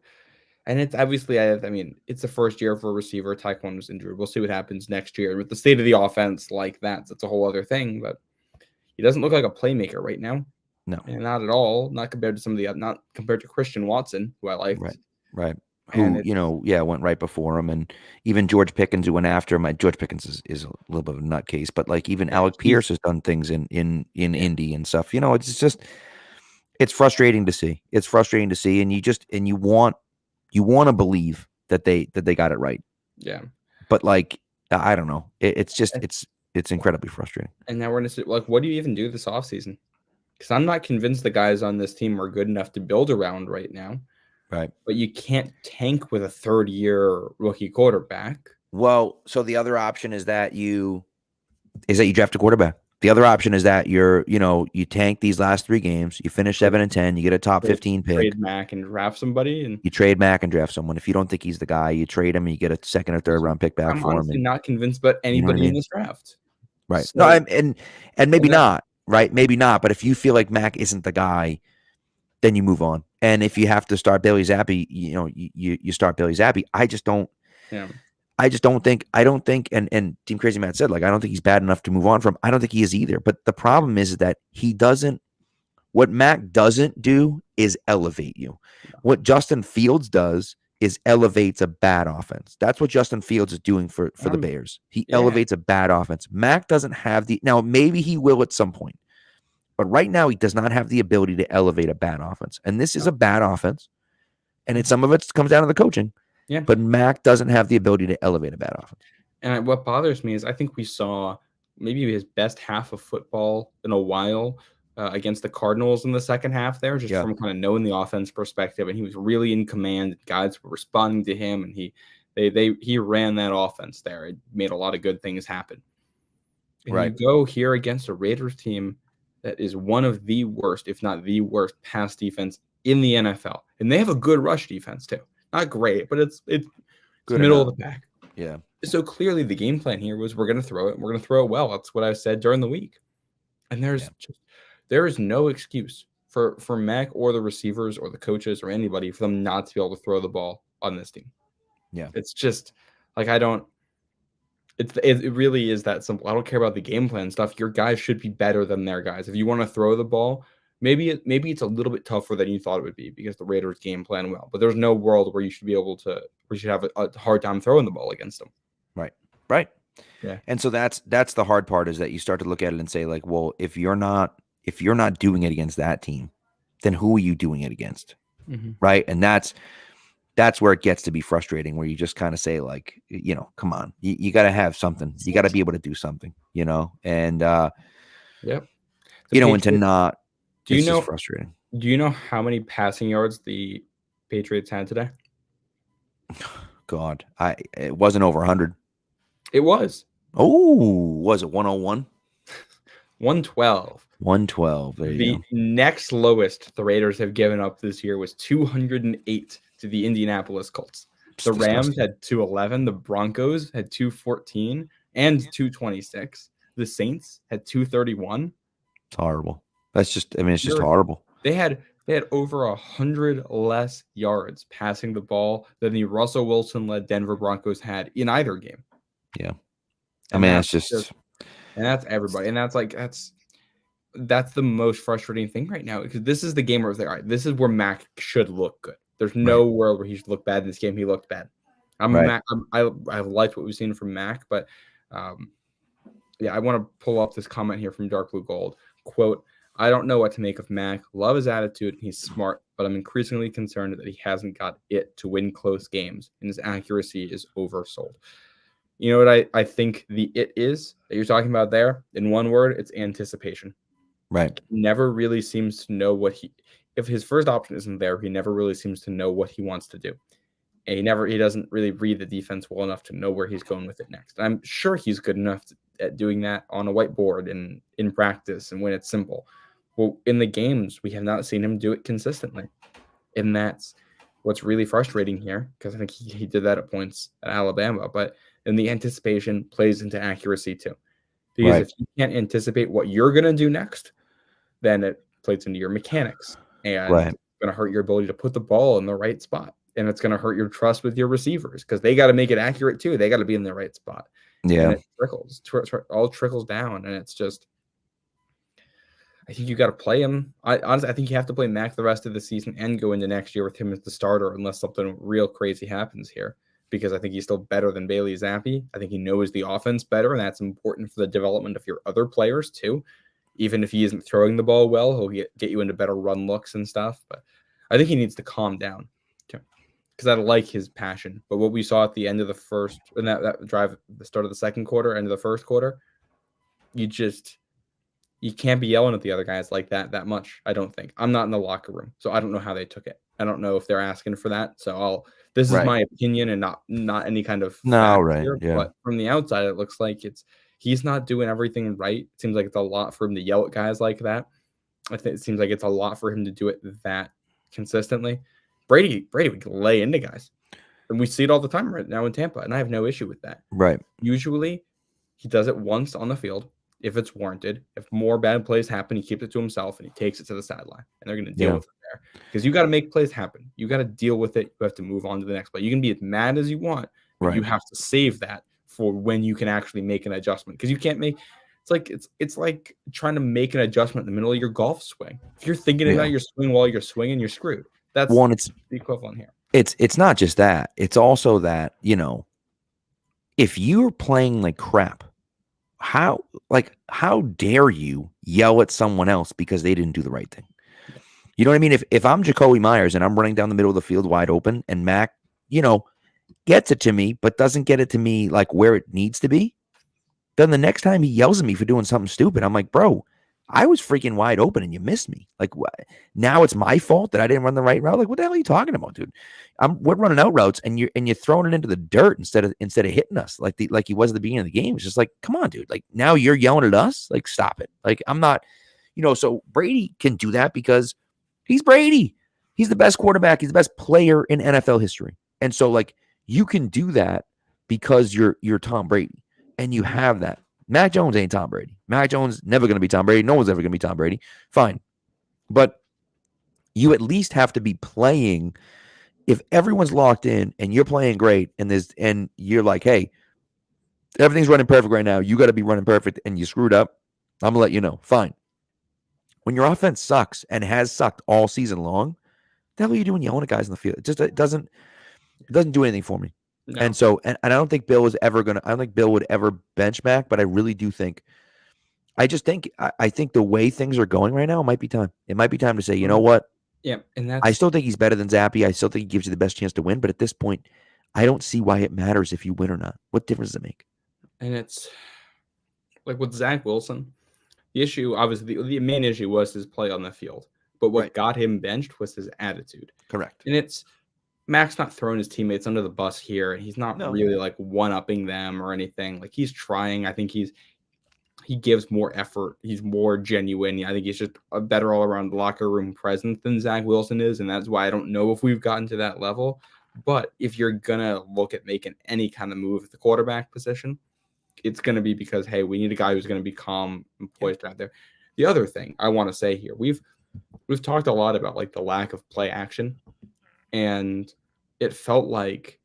and it's obviously, it's the first year for a receiver. Tyquan was injured. We'll see what happens next year with the state of the offense like that. That's a whole other thing, but he doesn't look like a playmaker right now. No, and not at all. Not compared to not compared to Christian Watson, who I liked. Right. Who, went right before him. And even George Pickens, who went after him. George Pickens is a little bit of a nutcase, but like even Alec Pierce has done things in Indy and stuff. It's just, it's frustrating to see. It's frustrating to see. And you want to believe that they got it right. Yeah. But like, I don't know. It's incredibly frustrating. And now we're going to like, what do you even do this offseason? Because I'm not convinced the guys on this team are good enough to build around right now. Right. But you can't tank with a third-year rookie quarterback. Well, so the other option is that you draft a quarterback. The other option is that you tank these last 3 games, you finish 7-10, you get a top 15 pick. Trade Mac and draft somebody. And you trade Mac and draft someone. If you don't think he's the guy, you trade him and you get a second or third round pick back for him. I'm not convinced about anybody in this draft. Right. So, no, and maybe not. Right. Maybe not. But if you feel like Mac isn't the guy, then you move on. And if you have to start Bailey Zappi, you start Bailey Zappi. I just don't think, and Team Crazy Matt said, like, I don't think he's bad enough to move on from. I don't think he is either. But the problem is that what Mac doesn't do is elevate you. What Justin Fields does is elevates a bad offense. That's what Justin Fields is doing for the Bears. He elevates a bad offense. Mac doesn't have now maybe he will at some point. But right now, he does not have the ability to elevate a bad offense. And this is a bad offense. And some of it comes down to the coaching. Yeah. But Mac doesn't have the ability to elevate a bad offense. And what bothers me is I think we saw maybe his best half of football in a while against the Cardinals in the second half there, just from kind of knowing the offense perspective. And he was really in command. Guys were responding to him. And he ran that offense there. It made a lot of good things happen. And you go here against a Raiders team that is one of the worst, if not the worst, pass defense in the NFL. And they have a good rush defense too. Not great, but it's good middle of the pack. Yeah. So clearly the game plan here was we're going to throw it. We're going to throw it well. That's what I said during the week. And there is no excuse for Mac or the receivers or the coaches or anybody for them not to be able to throw the ball on this team. Yeah. It's just like it really is that simple. I don't care about the game plan stuff. Your guys should be better than their guys. If you want to throw the ball, maybe it's a little bit tougher than you thought it would be because the Raiders game plan well. But there's no world where you should have a hard time throwing the ball against them. Right. Yeah. And so that's the hard part is that you start to look at it and say like, well, if you're not doing it against that team, then who are you doing it against? Mm-hmm. Right. And that's where it gets to be frustrating, where you just kind of say like, come on, you got to have something. You got to be able to do something, and, yep. And to not, it's just frustrating. Do you know how many passing yards the Patriots had today? God, it wasn't over 100. It was. Oh, was it 101? 112. 112. There you go. The next lowest the Raiders have given up this year was 208 to the Indianapolis Colts. The Rams had 211. The Broncos had 214 and 226. The Saints had 231. It's horrible. That's just, it's just horrible. They had over 100 less yards passing the ball than the Russell Wilson-led Denver Broncos had in either game. Yeah. It's just And that's everybody. And that's the most frustrating thing right now, because this is the game where it's like, all right, this is where Mac should look good. There's no world where he should look bad in this game. He looked bad. I've liked what we've seen from Mac, but yeah, I want to pull up this comment here from Dark Blue Gold. Quote, I don't know what to make of Mac. Love his attitude and he's smart, but I'm increasingly concerned that he hasn't got it to win close games and his accuracy is oversold. You know what I think the it is that you're talking about there? In one word, it's anticipation. Right. He never really seems to know if his first option isn't there, he never really seems to know what he wants to do. And he doesn't really read the defense well enough to know where he's going with it next. And I'm sure he's good enough at doing that on a whiteboard and in practice and when it's simple. Well, in the games, we have not seen him do it consistently. And that's what's really frustrating here, because I think he did that at points at Alabama. But then the anticipation plays into accuracy too. Because if you can't anticipate what you're going to do next, then it plays into your mechanics. And it's going to hurt your ability to put the ball in the right spot. And it's going to hurt your trust with your receivers, because they got to make it accurate too. They got to be in the right spot. Yeah. And it trickles, all trickles down. And it's just, I think you got to play him. Honestly, I think you have to play Mac the rest of the season and go into next year with him as the starter, unless something real crazy happens here, because I think he's still better than Bailey Zappi. I think he knows the offense better, and that's important for the development of your other players too. Even if he isn't throwing the ball well, he'll get you into better run looks and stuff. But I think he needs to calm down, because I like his passion. But what we saw at the end of the first, and that drive, the start of the second quarter, end of the first quarter, you can't be yelling at the other guys like that much. I don't think. I'm not in the locker room, so I don't know how they took it. I don't know if they're asking for that. So this is my opinion and not any kind of fact here. Yeah. But from the outside, it looks like he's not doing everything right. It seems like it's a lot for him to yell at guys like that. I think it seems like it's a lot for him to do it that consistently. Brady would lay into guys, and we see it all the time right now in Tampa, and I have no issue with that. Right. Usually, he does it once on the field if it's warranted. If more bad plays happen, he keeps it to himself and he takes it to the sideline, and they're going to deal with it there, because you got to make plays happen. You got to deal with it. You have to move on to the next play. You can be as mad as you want, but you have to save that for when you can actually make an adjustment, because you can't make. It's like trying to make an adjustment in the middle of your golf swing. If you're thinking about your swing while you're swinging, you're screwed. That's it's the equivalent here. It's not just that. It's also that, if you're playing like crap, how dare you yell at someone else because they didn't do the right thing? You know what I mean? If I'm Jacoby Myers and I'm running down the middle of the field wide open and Mac, gets it to me, but doesn't get it to me like where it needs to be, then the next time he yells at me for doing something stupid, I'm like, bro, I was freaking wide open and you missed me. Like, now it's my fault that I didn't run the right route. Like, what the hell are you talking about, dude? We're running out routes and you're throwing it into the dirt instead of hitting us like he was at the beginning of the game. It's just like, come on, dude. Like, now you're yelling at us. Like, stop it. Like, I'm not, so Brady can do that because he's Brady. He's the best quarterback. He's the best player in NFL history. And so, like, you can do that because you're Tom Brady and you have that. Mac Jones ain't Tom Brady. Mac Jones never going to be Tom Brady. No one's ever going to be Tom Brady. Fine. But you at least have to be playing. If everyone's locked in and you're playing great and you're like, hey, everything's running perfect right now. You got to be running perfect and you screwed up. I'm going to let you know. Fine. When your offense sucks and has sucked all season long, the hell are you doing yelling at guys in the field? It doesn't do anything for me. No. And so, and I don't think Bill was ever I don't think Bill would ever bench Mac, but I really do think, I think the way things are going right now, it might be time. It might be time to say, you know what? Yeah. And I still think he's better than Zappi. I still think he gives you the best chance to win. But at this point, I don't see why it matters if you win or not. What difference does it make? And it's like with Zach Wilson, the issue, obviously, the main issue was his play on the field. But what got him benched was his attitude. Correct. And Mac's not throwing his teammates under the bus here. He's not really like one-upping them or anything. Like, he's trying. I think he gives more effort. He's more genuine. I think he's just a better all-around locker room presence than Zach Wilson is, and that's why I don't know if we've gotten to that level. But if you're going to look at making any kind of move at the quarterback position, it's going to be because, hey, we need a guy who's going to be calm and poised out there. The other thing I want to say here, we've talked a lot about like the lack of play action, and it felt like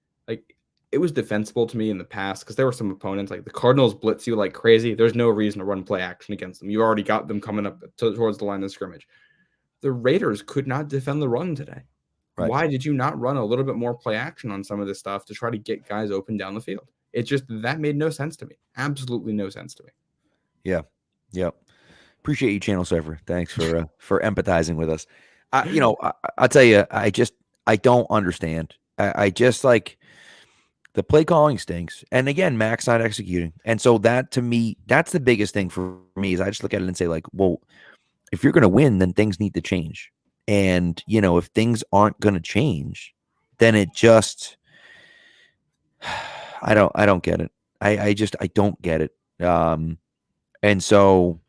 it was defensible to me in the past because there were some opponents like the Cardinals blitz you like crazy. There's no reason to run play action against them. You already got them coming up towards the line of scrimmage. The Raiders could not defend the run today. Right. Why did you not run a little bit more play action on some of this stuff to try to get guys open down the field? It just, that made no sense to me. Absolutely no sense to me. Yeah. Yep. Appreciate you, Channel Surfer. Thanks for empathizing with us. I'll tell you, I don't understand. I just like the play calling stinks. And again, Mac's not executing. And so that to me, that's the biggest thing for me is I just look at it and say like, well, if you're going to win, then things need to change. And, if things aren't going to change, then it just, I don't get it. I don't get it. And so,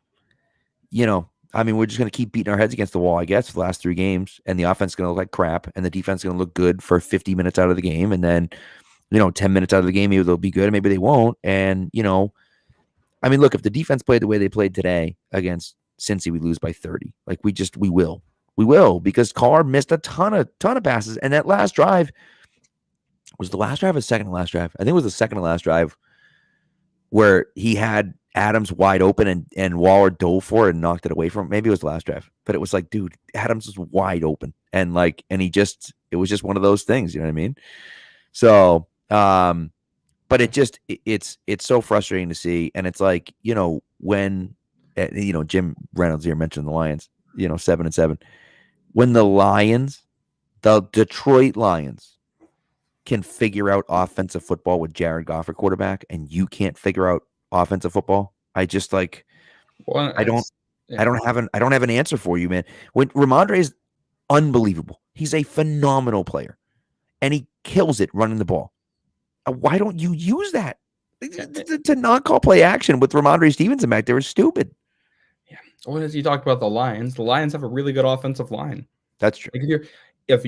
we're just going to keep beating our heads against the wall, I guess, for the last 3 games. And the offense is going to look like crap. And the defense is going to look good for 50 minutes out of the game. And then, 10 minutes out of the game, maybe they'll be good. Maybe they won't. And, look, if the defense played the way they played today against Cincy, we lose by 30. Like we will because Carr missed a ton of passes. And that last drive was the last drive or second to last drive. I think it was the second to last drive where he had Adams wide open and Waller dove for it and knocked it away from him. Maybe it was the last drive, but it was like, dude, Adams was wide open. And it was just one of those things, you know what I mean? So, but it's so frustrating to see. And it's like, when, Jim Reynolds here mentioned the Lions, 7-7, when the Detroit Lions can figure out offensive football with Jared Goff at quarterback and you can't figure out offensive football. I just like, I don't have an answer for you, man. When Ramondre is unbelievable, he's a phenomenal player and he kills it running the ball. Why don't you use that to not call play action with Ramondre Stevenson back there is stupid. Yeah. Well, as you talked about the Lions have a really good offensive line. That's true. Like if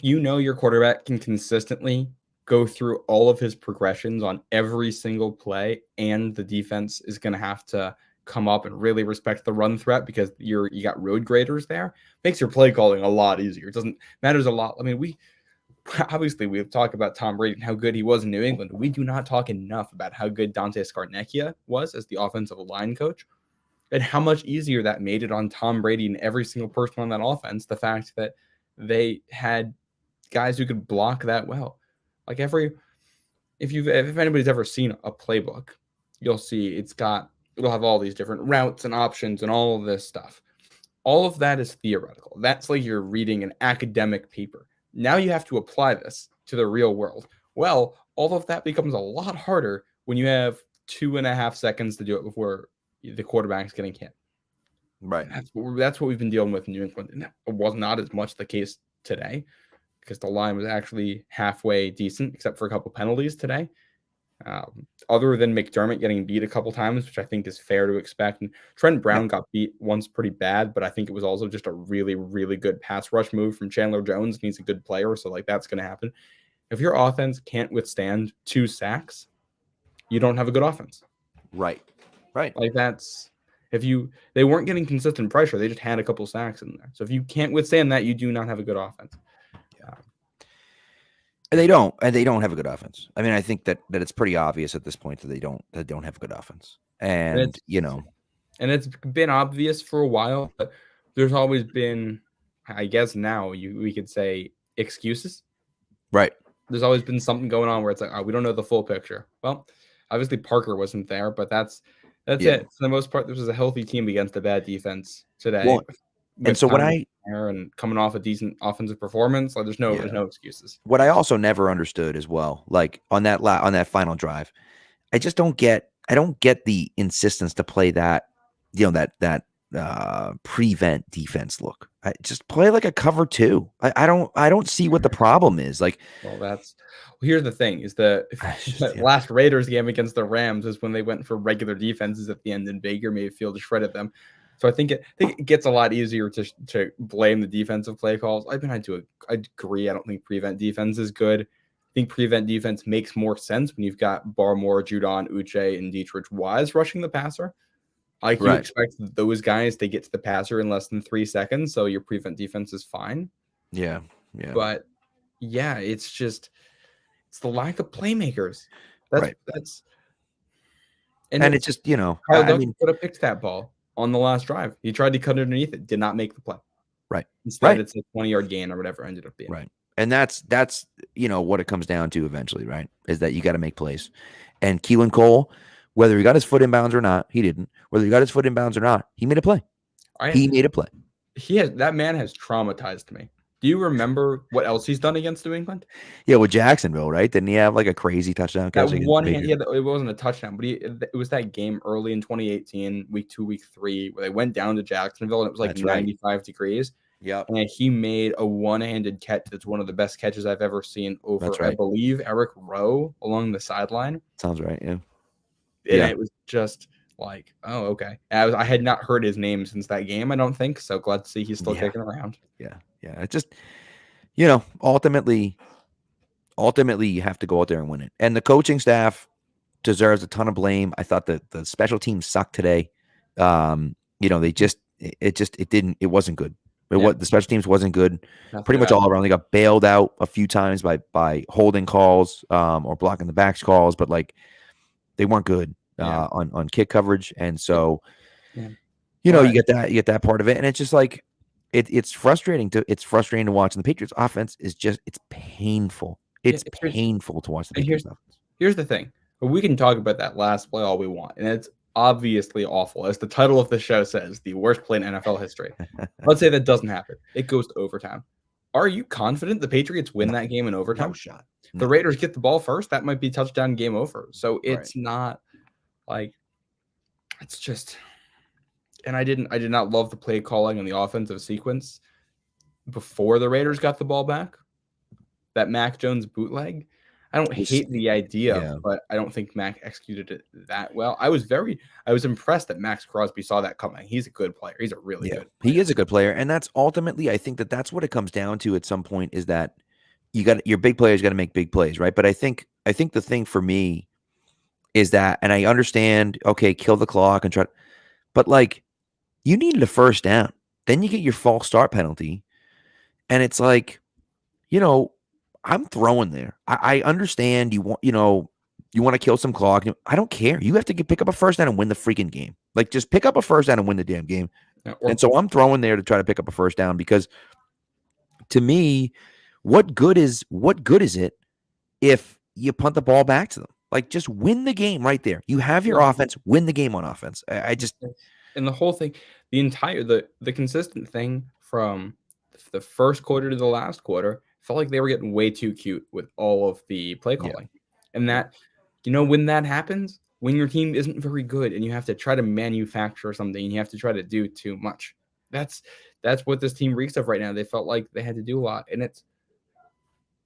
you know your quarterback can consistently go through all of his progressions on every single play, and the defense is going to have to come up and really respect the run threat because you got road graders there, makes your play calling a lot easier. It doesn't matters a lot. I mean, we've talked about Tom Brady and how good he was in New England. We do not talk enough about how good Dante Scarnecchia was as the offensive line coach and how much easier that made it on Tom Brady and every single person on that offense. The fact that they had guys who could block that well. Like if anybody's ever seen a playbook, you'll see it'll have all these different routes and options and all of this stuff. All of that is theoretical. That's like you're reading an academic paper. Now you have to apply this to the real world. Well, all of that becomes a lot harder when you have 2.5 seconds to do it before the quarterback's getting hit. Right. That's what we've been dealing with in New England. And it was not as much the case today because the line was actually halfway decent, except for a couple penalties today. Other than McDermott getting beat a couple times, which I think is fair to expect. And Trent Brown got beat once pretty bad, but I think it was also just a really, really good pass rush move from Chandler Jones. He's a good player, so that's going to happen. If your offense can't withstand 2 sacks, you don't have a good offense. Right. They weren't getting consistent pressure. They just had a couple sacks in there. So if you can't withstand that, you do not have a good offense. And they don't have a good offense. I mean, I think that it's pretty obvious at this point that they don't have a good offense. And it's been obvious for a while, but there's always been, I guess now we could say, excuses. Right. There's always been something going on where it's like, we don't know the full picture. Well, obviously Parker wasn't there, but that's it. For the most part, this was a healthy team against a bad defense today. Well, and so and coming off a decent offensive performance, there's no excuses. What I also never understood as well, like on that final drive, I don't get the insistence to play that, that prevent defense look. I just play like a cover 2. I don't see what the problem is. Like, well, here's the thing: is the last Raiders game against the Rams is when they went for regular defenses at the end, and Baker Mayfield shredded them. So I think it gets a lot easier to blame the defensive play calls. I agree. I don't think prevent defense is good. I think prevent defense makes more sense when you've got Barmore, Judon, Uche, and Dietrich Wise rushing the passer. You expect those guys to get to the passer in less than 3 seconds, so your prevent defense is fine. Yeah. But yeah, it's just It's the lack of playmakers. Right. And And it's just, Kyle I Duggan mean, could have picked that ball on the last drive. He tried to cut it underneath it, did not make the play. right. Instead, it's a 20-yard gain or whatever it ended up being. Right. And that's what it comes down to eventually, right? Is that you got to make plays. And Keelan Cole, whether he got his foot in bounds or not, he didn't. Whether he got his foot in bounds or not, he made a play. He made a play. That man has traumatized me. Do you remember what else he's done against New England? Yeah, with Jacksonville, right? Didn't he have like a crazy touchdown catch? That one hand, it wasn't a touchdown, but it was that game early in 2018, week 2, week 3, where they went down to Jacksonville and it was like 95 degrees. Yeah, and he made a one-handed catch that's one of the best catches I've ever seen over, I believe, Eric Rowe along the sideline. Sounds right, yeah. And it was just like, oh, okay. I had not heard his name since that game, I don't think, so glad to see he's still kicking around. Yeah. It just, ultimately you have to go out there and win it. And the coaching staff deserves a ton of blame. I thought that the special teams sucked today. It wasn't good. The special teams wasn't good. Pretty much all around. They got bailed out a few times by holding calls or blocking the backs calls, but like they weren't good on kick coverage. And so, you get that part of it, and it's just like it's frustrating to watch. And the Patriots offense is just painful. It's painful to watch the Patriots offense. Here's the thing. We can talk about that last play all we want, and it's obviously awful. As the title of the show says, the worst play in NFL history. Let's say that doesn't happen. It goes to overtime. Are you confident the Patriots win that game in overtime? No shot. No. The Raiders get the ball first. That might be touchdown, game over. So it's not like it's just. And I did not love the play calling on the offensive sequence before the Raiders got the ball back. That Mac Jones bootleg. I don't hate the idea, but I don't think Mac executed it that well. I was impressed that Max Crosby saw that coming. He's a good player. He's a really good player. He is a good player. And that's ultimately, I think that's what it comes down to at some point, is that your big players got to make big plays, right? But I think the thing for me is that, and I understand, okay, kill the clock and but like you needed a first down. Then you get your false start penalty. And it's like, I'm throwing there. I understand you want to kill some clock. I don't care. You have to pick up a first down and win the freaking game. Like, just pick up a first down and win the damn game. And so I'm throwing there to try to pick up a first down, because to me, what good is it if you punt the ball back to them? Like, just win the game right there. You have your offense, win the game on offense. And the whole thing, the consistent thing from the first quarter to the last quarter, felt like they were getting way too cute with all of the play calling. And that, when that happens, when your team isn't very good and you have to try to manufacture something and you have to try to do too much, that's what this team reeks of right now. They felt like they had to do a lot, and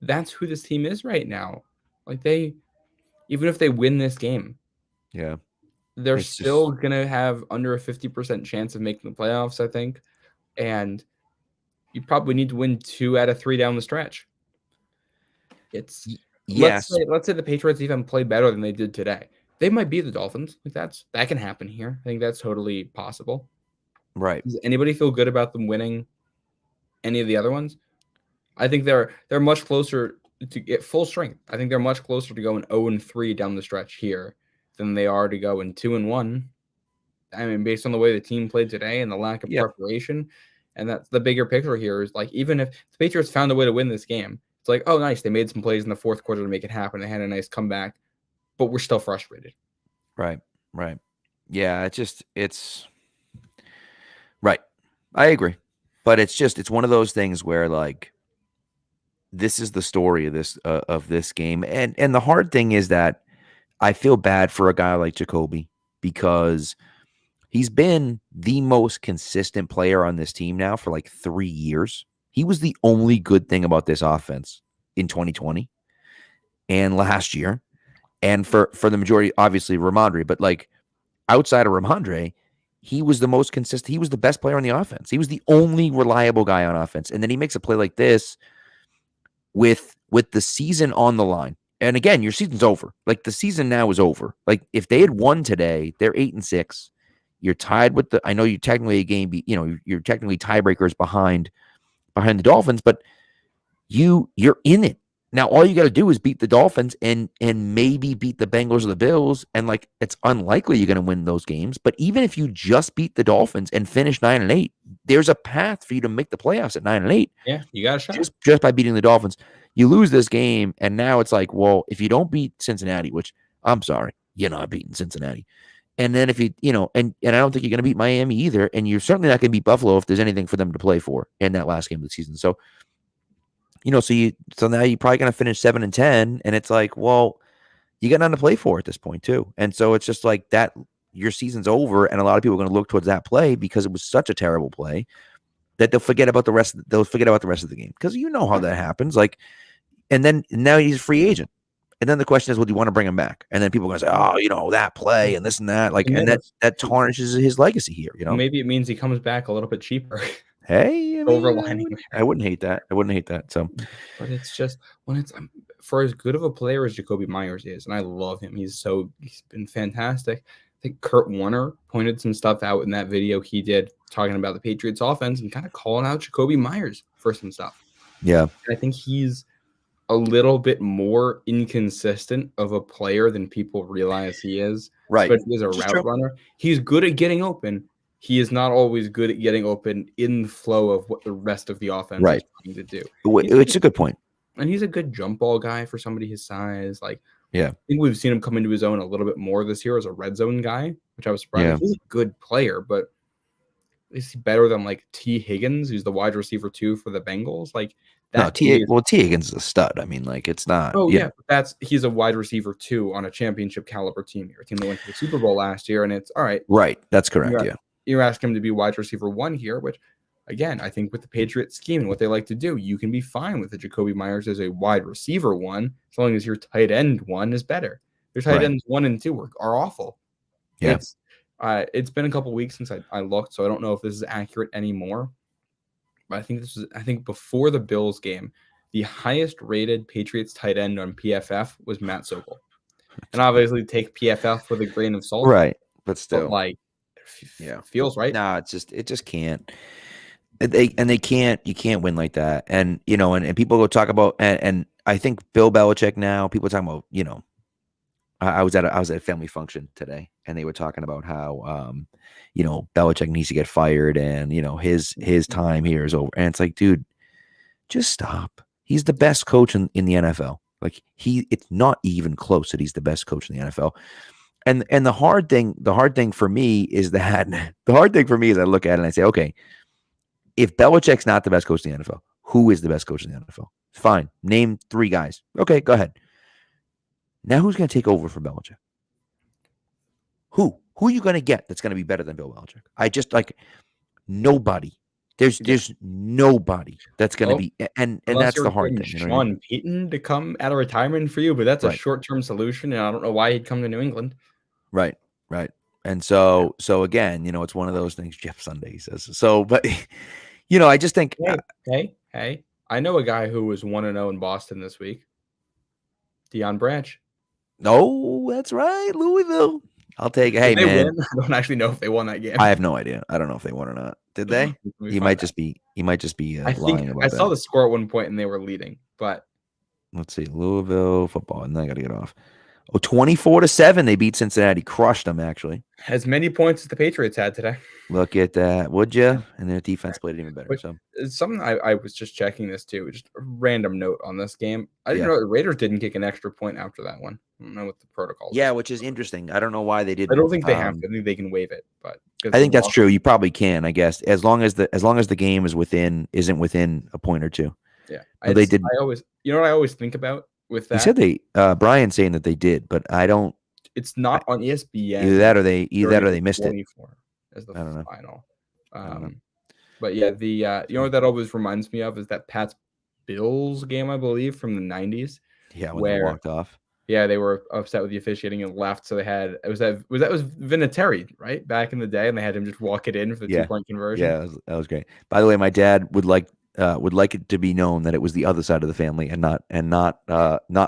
that's who this team is right now. Like, even if they win this game, they're still gonna have under a 50% chance of making the playoffs, I think. And you probably need to win 2 out of 3 down the stretch. Let's say the Patriots even play better than they did today. They might beat the Dolphins. Like, that can happen here. I think that's totally possible. Right. Does anybody feel good about them winning any of the other ones? I think they're much closer to get full strength. I think they're much closer to going 0-3 down the stretch here than they are to go 2-1. I mean, based on the way the team played today and the lack of preparation. And that's the bigger picture here, is like, even if the Patriots found a way to win this game, it's like, oh, nice. They made some plays in the fourth quarter to make it happen. They had a nice comeback, but we're still frustrated. Right. Yeah, it's right. I agree. But it's one of those things where, like, this is the story of this game. And the hard thing is that I feel bad for a guy like Jacoby, because he's been the most consistent player on this team now for like 3 years. He was the only good thing about this offense in 2020 and last year. And for the majority, obviously, Ramondre. But like, outside of Ramondre, he was the most consistent. He was the best player on the offense. He was the only reliable guy on offense. And then he makes a play like this with the season on the line. And again, your season's over. Like, the season now is over. Like, if they had won today, they're 8-6. You're tied with I know you're technically a game, you're technically tiebreakers behind the Dolphins, but you're in it. Now all you got to do is beat the Dolphins and maybe beat the Bengals or the Bills, and like it's unlikely you're going to win those games. But even if you just beat the Dolphins and finish 9-8, there's a path for you to make the playoffs at 9-8. Yeah, you got a shot Just by beating the Dolphins. You lose this game, and now it's like, well, if you don't beat Cincinnati, which I'm sorry, you're not beating Cincinnati. And then if and I don't think you're going to beat Miami either, and you're certainly not going to beat Buffalo if there's anything for them to play for in that last game of the season. So so now you're probably going to finish 7-10, and it's like, well, you got nothing to play for at this point too. And so it's just like that. Your season's over, and a lot of people are going to look towards that play because it was such a terrible play that they'll forget about the rest. They'll forget about the rest of the game because you know how that happens. Like, and then now he's a free agent. And then the question is, well, do you want to bring him back? And then people are going to say, oh, that play and this and that. Like, and that tarnishes his legacy here. Maybe it means he comes back a little bit cheaper. Hey, I wouldn't hate that. So, but it's just when it's for as good of a player as Jacoby Myers is, and I love him. He's been fantastic. I think Kurt Warner pointed some stuff out in that video he did talking about the Patriots offense and kind of calling out Jacoby Myers for some stuff. Yeah, and I think he's a little bit more inconsistent of a player than people realize he is. Right, especially as a route runner. He's good at getting open. He is not always good at getting open in the flow of what the rest of the offense is trying to do. It's a good point. And he's a good jump ball guy for somebody his size. Like, yeah, I think we've seen him come into his own a little bit more this year as a red zone guy, which I was surprised. Yeah. He's a good player, but is he better than like T. Higgins, who's the wide receiver 2 for the Bengals? Like that. No, T. Higgins is a stud. I mean, like it's not. Oh yeah, he's a wide receiver 2 on a championship caliber team here, a team that went to the Super Bowl last year, and it's all right. Right, that's correct. You're asking him to be wide receiver 1 here, which, again, I think with the Patriots scheme and what they like to do, you can be fine with the Jacoby Myers as a wide receiver 1, as long as your tight end 1 is better. Your tight ends 1 and 2 are awful. Yeah. It's been a couple weeks since I looked, so I don't know if this is accurate anymore. But I think before the Bills game, the highest rated Patriots tight end on PFF was Matt Sokol. And obviously take PFF with a grain of salt. Right. But still. But feels right. Nah, it just can't. You can't win like that. And and people go talk about and I think Bill Belichick now, people talking about, I was at a family function today, and they were talking about how Belichick needs to get fired, and his time here is over. And it's like, dude, just stop. He's the best coach in the NFL. Like it's not even close that he's the best coach in the NFL. And the hard thing for me is I look at it and I say, okay, if Belichick's not the best coach in the NFL, who is the best coach in the NFL? Fine. Name 3 guys. Okay, go ahead. Now who's going to take over for Belichick? Who are you going to get that's going to be better than Bill Belichick? I just nobody. There's nobody that's going to be, and that's the hard thing. Sean Payton to come out of retirement for you, but that's a short-term solution, and I don't know why he'd come to New England. Right. And so again, it's one of those things. Jeff Sunday says so, but I just think, hey, I know a guy who was 1-0 in Boston this week. Deion Branch. No, that's right, Louisville. I'll take it. Hey, man. Win? I don't actually know if they won that game. I have no idea. I don't know if they won or not. Did they? He might just be lying about that. I saw the score at one point and they were leading, but let's see. Louisville football, and then I got to get off. 24-7, they beat Cincinnati. Crushed them, actually. As many points as the Patriots had today. Look at that, would you? And their defense played it even better. So something I was just checking this too. Just a random note on this game. I didn't know the Raiders didn't kick an extra point after that one. I don't know what the protocol is. Yeah, which is interesting. I don't know why they didn't. I don't think they have to. I think they can waive it, but I think that's true. You probably can, I guess, as long as the game isn't within a point or 2. Yeah, they did. I always, what I always think about with that. He said Brian saying that they did, but I don't. It's not on ESPN. Either that or they missed it. As the I don't know. final. But yeah, the what that always reminds me of is that Pat's Bills game, I believe, from the 90s. Yeah, when they walked off. Yeah, they were upset with the officiating and left, so they had was Vinatieri, right, back in the day, and they had him just walk it in for the 2-point conversion. Yeah, that was great. By the way, my dad would like it to be known that it was the other side of the family and not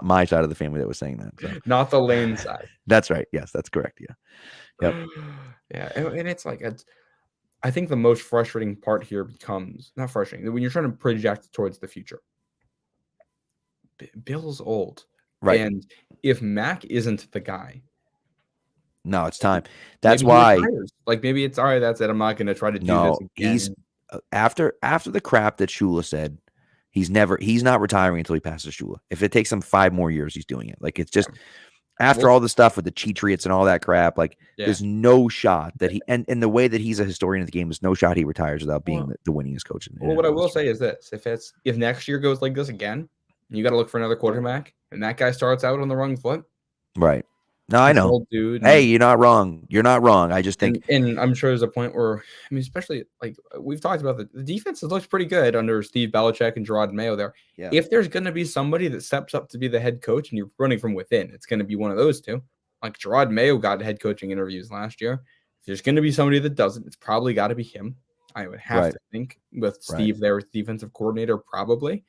my side of the family that was saying that. So. Not the Lane side. That's right. Yes, that's correct. Yeah. Yep. Yeah, and it's like I think the most frustrating part here becomes not frustrating when you're trying to project towards the future. Bill's old. Right. And if Mac isn't the guy, no, it's time. That's maybe he why. retires. Like maybe it's all right. That's it. I'm not going to try to do this No, he's again. after the crap that Shula said. He's not retiring until he passes Shula. If it takes him 5 more years, he's doing it. Like it's just after all the stuff with the Patriots and all that crap. Like there's no shot that he and the way that he's a historian of the game, there's no shot he retires without being the winningest coach. Well, what I will say is this: if next year goes like this again, you got to look for another quarterback, and that guy starts out on the wrong foot. Right. No, I know. Dude, hey, you're not wrong. You're not wrong. I just think, and I'm sure there's a point where, I mean, especially like we've talked about the defense looks pretty good under Steve Belichick and Gerard Mayo there. Yeah. If there's going to be somebody that steps up to be the head coach and you're running from within, it's going to be one of those two. Like Gerard Mayo got head coaching interviews last year. If there's going to be somebody that doesn't, it's probably got to be him. I would have to think with Steve there as defensive coordinator, probably.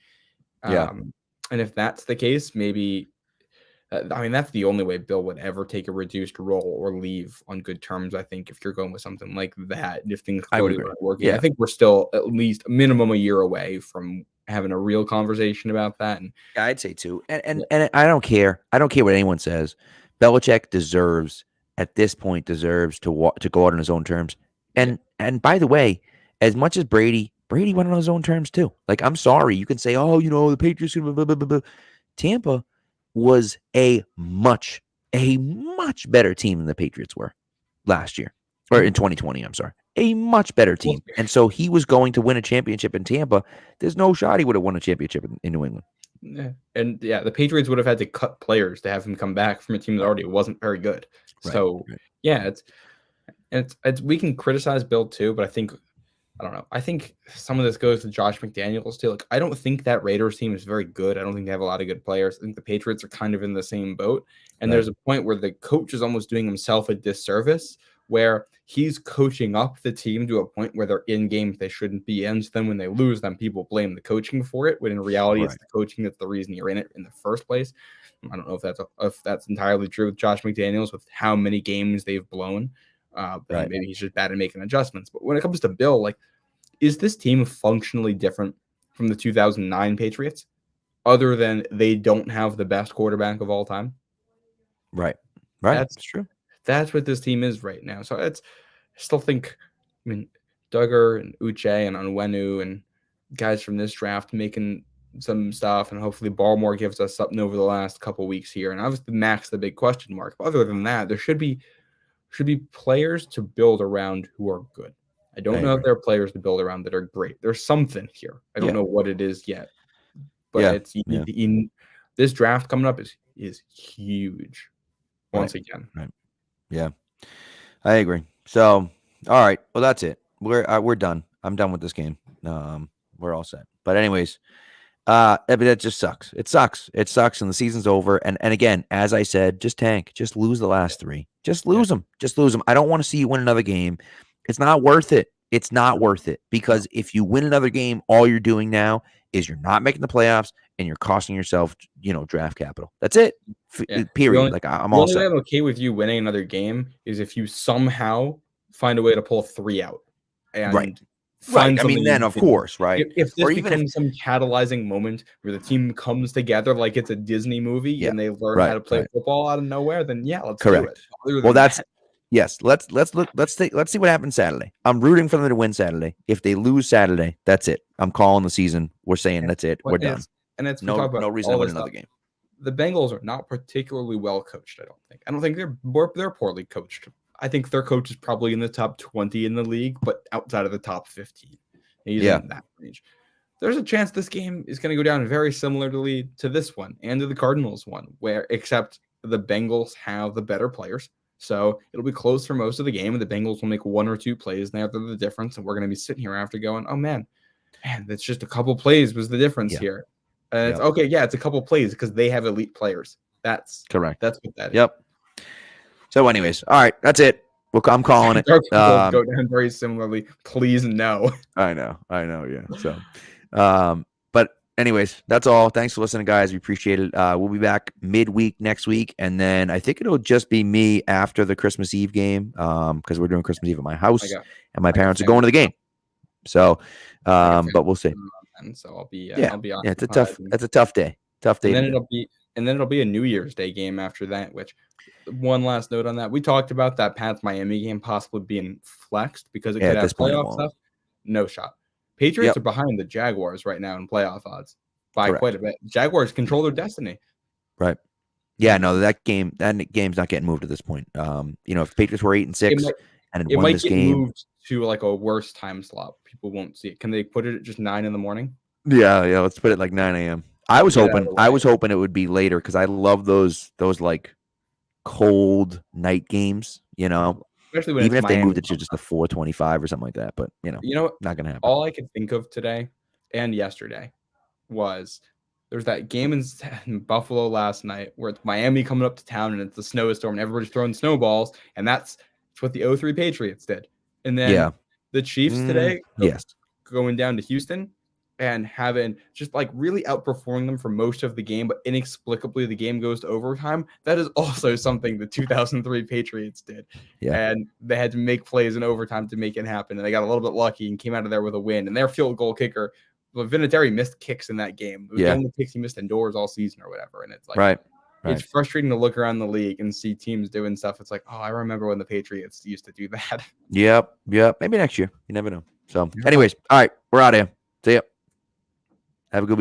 And if that's the case, maybe. I mean, that's the only way Bill would ever take a reduced role or leave on good terms, I think, if you're going with something like that. If things clearly aren't working, I think we're still at least a minimum a year away from having a real conversation about that. And I'd say too. And I don't care. I don't care what anyone says. Belichick deserves, at this point, to go out on his own terms. And by the way, as much as Brady went on his own terms too. Like, I'm sorry. You can say, oh, the Patriots, blah, blah, blah, blah. Tampa was a much better team than the Patriots were last year, or in 2020. I'm sorry, a much better team. And so he was going to win a championship in Tampa. There's no shot he would have won a championship in New England. Yeah. And the Patriots would have had to cut players to have him come back from a team that already wasn't very good. So it's we can criticize Bill too, but I don't know. I think some of this goes to Josh McDaniels too. Like, I don't think that Raiders team is very good. I don't think they have a lot of good players. I think the Patriots are kind of in the same boat. And there's a point where the coach is almost doing himself a disservice, where he's coaching up the team to a point where they're in games they shouldn't be in. So then when they lose them, people blame the coaching for it, when in reality it's the coaching that's the reason you're in it in the first place. I don't know if that's entirely true with Josh McDaniels, with how many games they've blown. Maybe he's just bad at making adjustments. But when it comes to Bill, like, is this team functionally different from the 2009 Patriots, other than they don't have the best quarterback of all time? Right. That's true. That's what this team is right now. So I still think, I mean, Duggar and Uche and Onwenu and guys from this draft making some stuff, and hopefully Baltimore gives us something over the last couple weeks here. And obviously Max the big question mark. But other than that, there should be players to build around who are good. I don't know if there are players to build around that are great. There's something here. I don't know what it is yet. But this draft coming up is huge once again. Right. Yeah. I agree. So, all right. Well, that's it. We're done. I'm done with this game. We're all set. But anyways, that just sucks. It sucks. It sucks, and the season's over. And again, as I said, just tank. Just lose the last 3. Just lose them. Just lose them. I don't want to see you win another game. It's not worth it. It's not worth it, because if you win another game, all you're doing now is you're not making the playoffs and you're costing yourself, draft capital. That's it. Period. I'm all set. The only way I'm okay with you winning another game is if you somehow find a way to pull 3 out. And I mean, then of course, right? If this becomes some catalyzing moment where the team comes together like it's a Disney movie and they learn how to play football out of nowhere, then let's do it. Well, that's yes. Let's see what happens Saturday. I'm rooting for them to win Saturday. If they lose Saturday, that's it. I'm calling the season. We're saying that's it. We're done. And it's no reason to win another game. The Bengals are not particularly well coached. I don't think they're poorly coached. I think their coach is probably in the top 20 in the league, but outside of the top 15. He's in that range. There's a chance this game is going to go down very similarly to this one and to the Cardinals one, except the Bengals have the better players. So it'll be close for most of the game, and the Bengals will make 1 or 2 plays, and they're the difference. And we're going to be sitting here after going, oh, man, that's just a couple plays was the difference here. And it's okay. Yeah, it's a couple plays because they have elite players. That's correct. That's what that is. Yep. So anyways, all right, that's it. I'm calling it. Go down very similarly. Please no. I know. Yeah. So, but anyways, that's all. Thanks for listening, guys. We appreciate it. We'll be back midweek next week, and then I think it'll just be me after the Christmas Eve game, because we're doing Christmas Eve at my house, and my parents are going to the game. So, but we'll see. And so I'll be. It's a tough day. Tough day. And then it'll be a New Year's Day game after that, which one last note on that. We talked about that Pats Miami game possibly being flexed because it could At this have point, it playoff won't. stuff. No shot. Patriots Yep. are behind the Jaguars right now in playoff odds by Correct. quite a bit. Jaguars control their destiny. Right. Yeah, no, that game's not getting moved at this point. If Patriots were 8-6 and had It won might this get game, moved to like a worse time slot. People won't see it. Can they put it at just 9 in the morning? yeah, let's put it like 9 a.m. I was Get out of the way. hoping it would be later because I love those like cold night games. Especially when Even it's if they Miami. moved it to just a 4:25 or something like that, but not gonna happen. All I could think of today and yesterday was there's that game in Buffalo last night where it's Miami coming up to town and it's a snowstorm and everybody's throwing snowballs, and that's what the 03 Patriots did. And then the Chiefs today, yes, going down to Houston and having just like really outperforming them for most of the game, but inexplicably the game goes to overtime. That is also something the 2003 Patriots did. Yeah. And they had to make plays in overtime to make it happen. And they got a little bit lucky and came out of there with a win. And their field goal kicker, Vinatieri missed kicks in that game. It was the only kicks he missed indoors all season or whatever. And it's like, right. It's frustrating to look around the league and see teams doing stuff. It's like, oh, I remember when the Patriots used to do that. Yep. Maybe next year. You never know. So, anyways, all right, we're out of here. See ya. Have a good week.